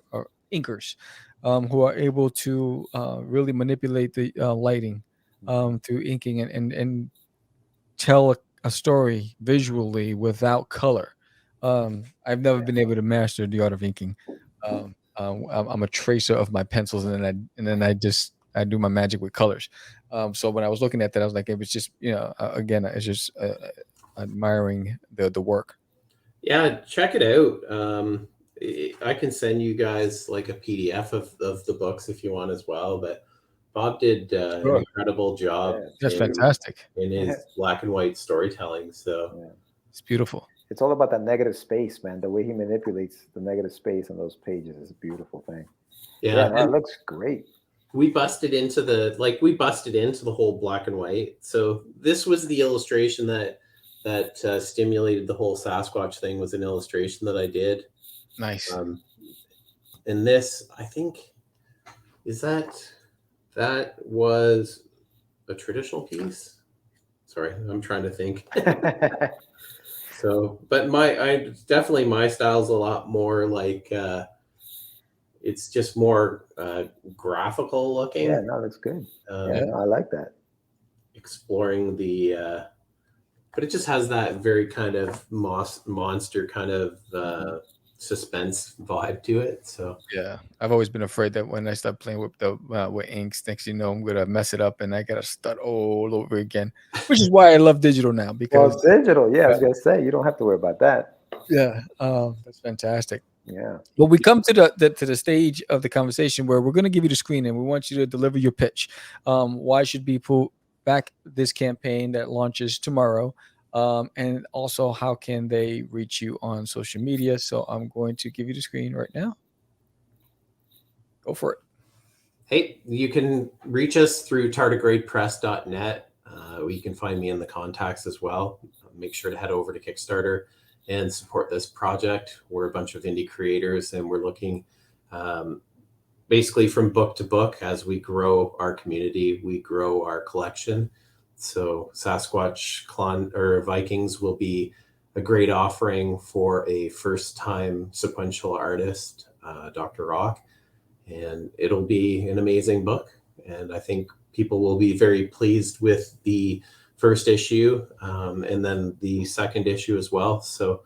inkers, who are able to really manipulate the lighting through inking and tell a story visually without color. I've never been able to master the art of inking. I'm a tracer of my pencils, and then I do my magic with colors. So when I was looking at that, I was like, it was just again, it's just admiring the work. Yeah, check it out. I can send you guys like a PDF of the books if you want as well. But Bob did an incredible job. That's fantastic in his black and white storytelling. So it's beautiful. It's all about that negative space, man. The way he manipulates the negative space on those pages is a beautiful thing. Yeah, that looks great. We busted into the whole black and white. So this was the illustration that stimulated the whole Sasquatch thing, was an illustration that I did. Nice. And this, I think, that was a traditional piece. Sorry, I'm trying to think. So, but definitely my style's a lot more like it's just more graphical looking. Yeah, no, that's good. I like that. Exploring the but it just has that very kind of monster kind of suspense vibe to it. So yeah, I've always been afraid that when I start playing with with inks, next I'm gonna mess it up and I gotta start all over again. Which is why I love digital now, because digital, I was gonna say you don't have to worry about that. Yeah, that's fantastic. Yeah. Well, we come to the stage of the conversation where we're going to give you the screen and we want you to deliver your pitch. Why should people back this campaign that launches tomorrow. And also, how can they reach you on social media? So I'm going to give you the screen right now. Go for it. Hey, you can reach us through tardigradepress.net. You can find me in the contacts as well. Make sure to head over to Kickstarter and support this project. We're a bunch of indie creators, and we're looking basically from book to book. As we grow our community, we grow our collection. So Sasquatch or Vikings will be a great offering for a first-time sequential artist, Dr. Rock, and it'll be an amazing book. And I think people will be very pleased with the first issue, and then the second issue as well. So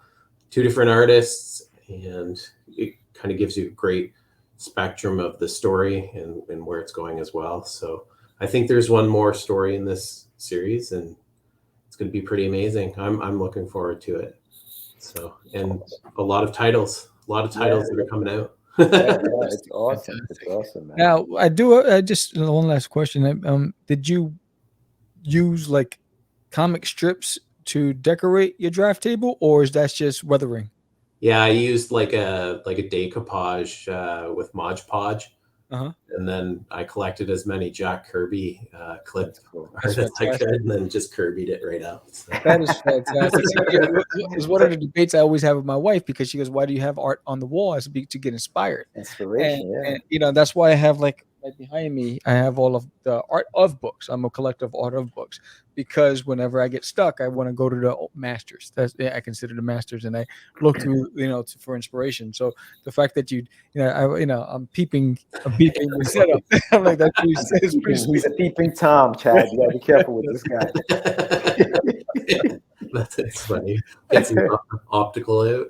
2 different artists, and it kind of gives you a great spectrum of the story and where it's going as well. So I think there's one more story in this series, and it's going to be pretty amazing. I'm looking forward to it. So, and a lot of titles that are coming out. It's awesome. It's awesome, man. Now, I just one last question. Did you use like comic strips to decorate your draft table, or is that just weathering? Yeah, I used like a decoupage with Mod Podge. And then I collected as many Jack Kirby clip art as I could, and then just Kirby'd it right out. So. That is fantastic. It's one of the debates I always have with my wife, because she goes, "Why do you have art on the wall?" I said, "To get inspired." Inspiration, and you know, that's why I have, like, right behind me, I have all of the art of books. I'm a collector of art of books, because whenever I get stuck, I want to go to the masters. I consider the masters, and I look through, for inspiration. So the fact that I'm peeping your setup. I'm like, that's pretty He's a peeping Tom, Chad. You gotta be careful with this guy. That's funny. Get some optical out.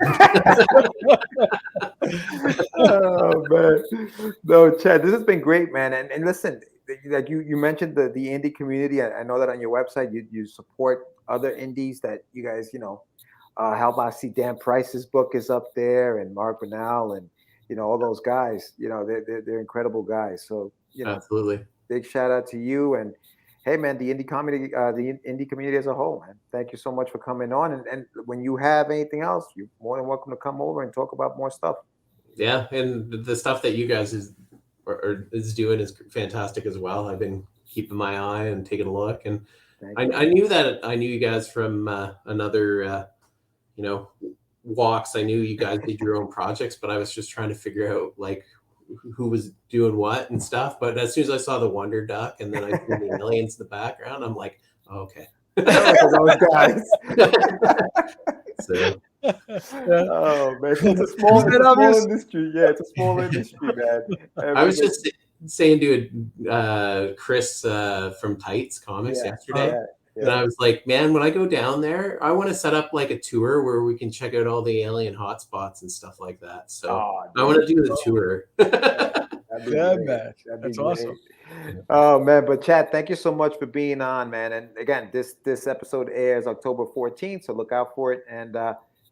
Oh man, no, Chad, this has been great, man. And listen, like you mentioned the indie community. I know that on your website you support other indies that you guys help. I see Dan Price's book is up there, and Mark Bernal, and all those guys. They're incredible guys. So absolutely, big shout out to you. And hey, man, the indie community as a whole, man. Thank you so much for coming on. And when you have anything else, you're more than welcome to come over and talk about more stuff. Yeah, and the stuff that you guys is doing is fantastic as well. I've been keeping my eye and taking a look, and I knew you guys from another walks. I knew you guys did your own projects, but I was just trying to figure out like who was doing what and stuff. But as soon as I saw the Wonder Duck, and then I see the aliens in the background, I'm like, oh, okay. Those guys. So. Oh man, it's a small industry. Yeah, it's a small industry, man. I was just saying to Chris from Tights Comics yesterday, and I was like, man, when I go down there, I want to set up like a tour where we can check out all the alien hotspots and stuff like that. So I want to do the tour. That's awesome. Oh man, but Chad, thank you so much for being on, man. And again, this episode airs October 14th, so look out for it. And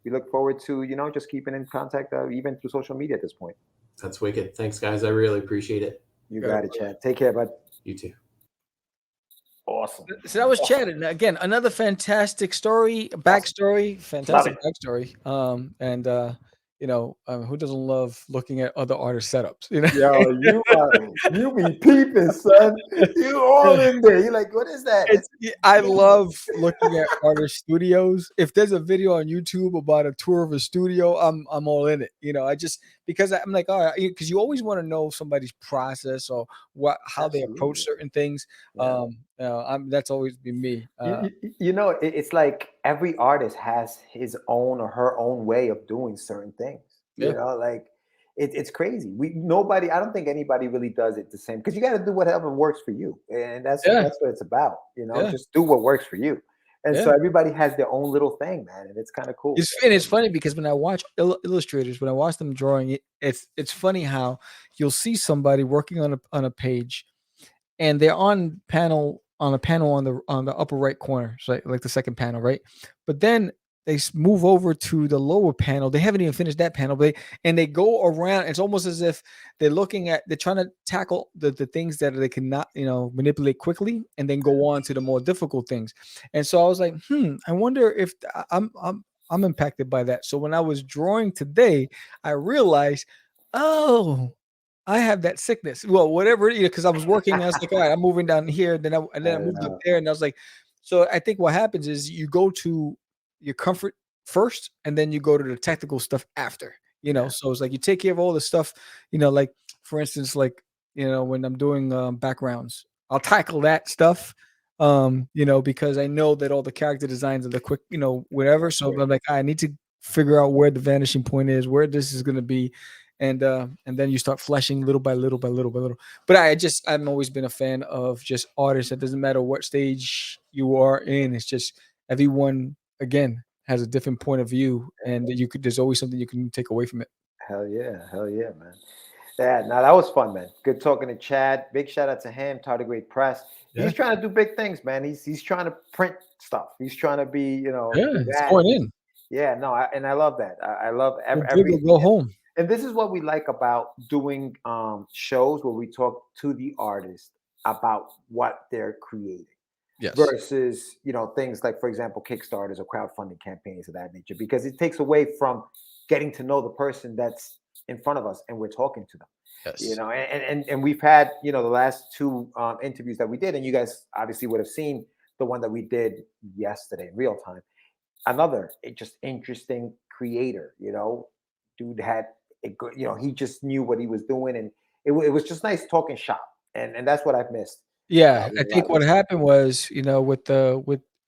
we look forward to just keeping in contact, even through social media at this point. That's wicked. Thanks, guys. I really appreciate it. You got it, Chad. Take care, bud. You too. Awesome. So that was Chad, and again, another fantastic backstory. Who doesn't love looking at other artist setups? Yo, you be peeping, son. You all in there. You're like, what is that? I love looking at artist studios. If there's a video on YouTube about a tour of a studio, I'm all in it. Because I'm like, all right, because you always want to know somebody's process or how they approach certain things. That's always been me. It's like every artist has his own or her own way of doing certain things. It's crazy. I don't think anybody really does it the same, because you got to do whatever works for you, and that's what it's about. Just do what works for you. And so everybody has their own little thing, man, and it's kind of cool. It's funny because when I watch illustrators, when I watch them drawing, it's funny how you'll see somebody working on a page, and they're on a panel on the upper right corner, so like the second panel, right? But then they move over to the lower panel. They haven't even finished that panel, but they go around. It's almost as if they're trying to tackle the things that they cannot, manipulate quickly, and then go on to the more difficult things. And so I was like, I wonder if I'm impacted by that. So when I was drawing today, I realized, oh, I have that sickness. Well, whatever, because I was working, I was like, all right, I'm moving down here. Then I moved up there, and I was like, so I think what happens is you go to your comfort first, and then you go to the technical stuff after. So it's like you take care of all the stuff. Like for instance, like when I'm doing backgrounds, I'll tackle that stuff. Because I know that all the character designs are the quick, whatever. So I'm like, I need to figure out where the vanishing point is, where this is going to be, and then you start fleshing little by little by little by little. But I've always been a fan of just artists. It doesn't matter what stage you are in. It's just everyone again has a different point of view, and there's always something you can take away from it. Hell yeah, man. Yeah, now that was fun, man. Good talking to Chad. Big shout out to him, Tardigrade Press. Yeah. He's trying to do big things, man. He's trying to print stuff. He's trying to be, do it's that. going in. Yeah, no, I love that. I love everything. Go home. And this is what we like about doing shows where we talk to the artist about what they're creating. Yes. Versus, things like, for example, Kickstarters or crowdfunding campaigns of that nature, because it takes away from getting to know the person that's in front of us and we're talking to them. Yes. And we've had, the last two interviews that we did, and you guys obviously would have seen the one that we did yesterday in real time. Another just interesting creator, dude had a good, he just knew what he was doing, and it was just nice talking shop, and that's what I've missed. Yeah, I think what happened was, with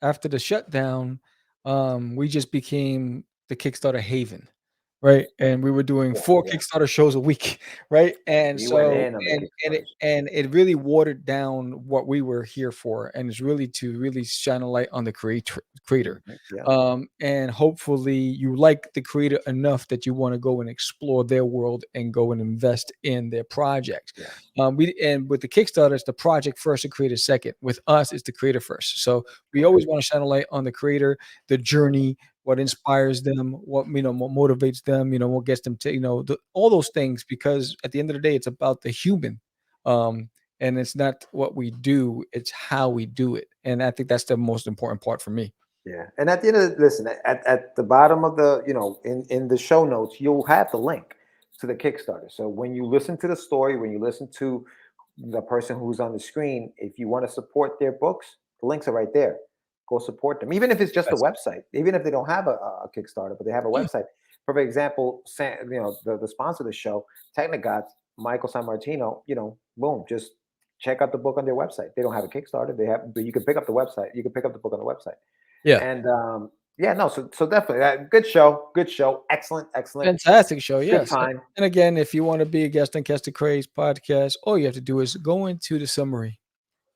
after the shutdown, we just became the Kickstarter haven, right? And we were doing 4 Kickstarter shows a week, right? And it really watered down what we were here for, and it's really to really shine a light on the creator. And hopefully you like the creator enough that you want to go and explore their world and go and invest in their projects. And with the Kickstarters, the project first, the creator second. With us, it's the creator first. So we always want to shine a light on the creator, the journey, what inspires them, what what motivates them, what gets them to all those things, because at the end of the day, it's about the human. And it's not what we do, it's how we do it. And I think that's the most important part for me. Yeah. And at the end of listen, at the bottom of the, in the show notes, you'll have the link to the Kickstarter. So when you listen to the story, when you listen to the person who's on the screen, if you want to support their books, the links are right there. Go support them. Even if it's just a website, even if they don't have a Kickstarter, but they have a website. For example, the sponsor of the show, Technogods, Michael San Martino, boom, just check out the book on their website. They don't have a Kickstarter. But you can pick up the website. You can pick up the book on the website. Yeah. And so definitely good show. Excellent. Fantastic show. Yes. Time. And again, if you want to be a guest on Catch the Craze podcast, all you have to do is go into the summary,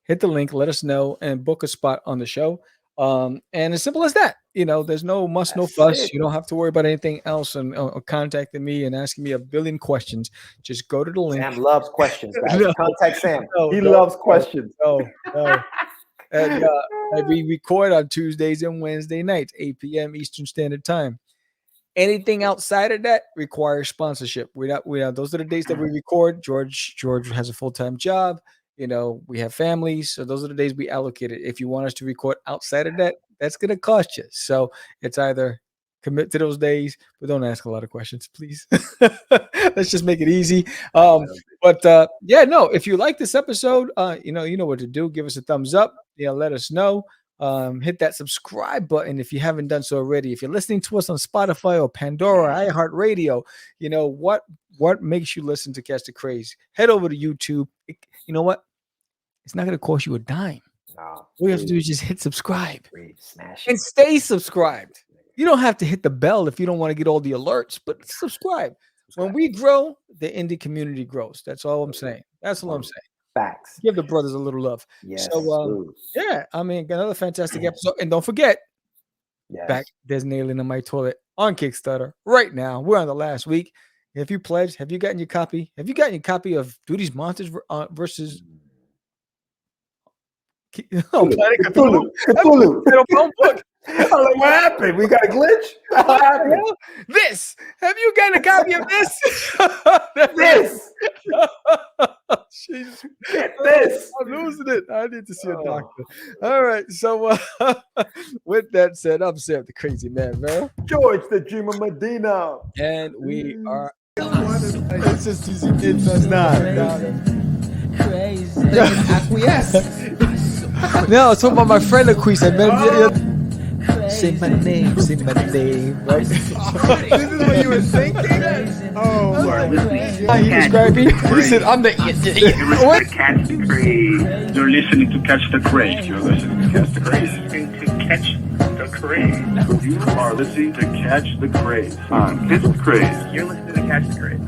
hit the link, let us know, and book a spot on the show. And as simple as that. There's no muss, no fuss. You don't have to worry about anything else and contacting me and asking me a billion questions. Just go to the link. Sam loves questions, guys. Contact Sam. He loves questions. No. And we record on Tuesdays and Wednesday nights, 8 p.m. Eastern Standard Time. Anything outside of that requires sponsorship. Those are the days that we record. George has a full-time job. We have families. So those are the days we allocated. If you want us to record outside of that, that's going to cost you. So it's either commit to those days, but don't ask a lot of questions, please. Let's just make it easy. If you like this episode, you know what to do. Give us a thumbs up. Let us know. Hit that subscribe button if you haven't done so already. If you're listening to us on Spotify or Pandora, iHeartRadio, what makes you listen to Catch the Craze? Head over to YouTube. You know what? It's not going to cost you a dime. No, all you have to do is just hit subscribe smash and stay subscribed. You don't have to hit the bell if you don't want to get all the alerts, but subscribe. When we grow, the indie community grows. That's all I'm saying. That's all I'm saying. Facts. Give the brothers a little love. Yes. So, another fantastic episode. And don't forget, back there's an alien in my toilet on Kickstarter right now. We're on the last week. If you pledged, have you gotten your copy? Have you gotten your copy of Duty's Monsters versus Cthulhu. I'm like, what happened? We got a glitch? What happened? This. Have you got a copy of this? This. Jesus. Get this. I'm losing it. I need to see a doctor. All right. So with that said, I'm Sam the Crazy Man, man. George the Dreamer Medina. And we are it's just easy it's not. No, I was talking about my friend Acquis. I met him. Say my name, right? This is what you were thinking? Oh, He described me. He said, I'm the what? Catch the Craze. You're listening to Catch the Craze. You're listening to Catch the Craze. To Catch the Craze. You are listening to Catch the Craze on Catch the Craze. You're listening to Catch the Craze.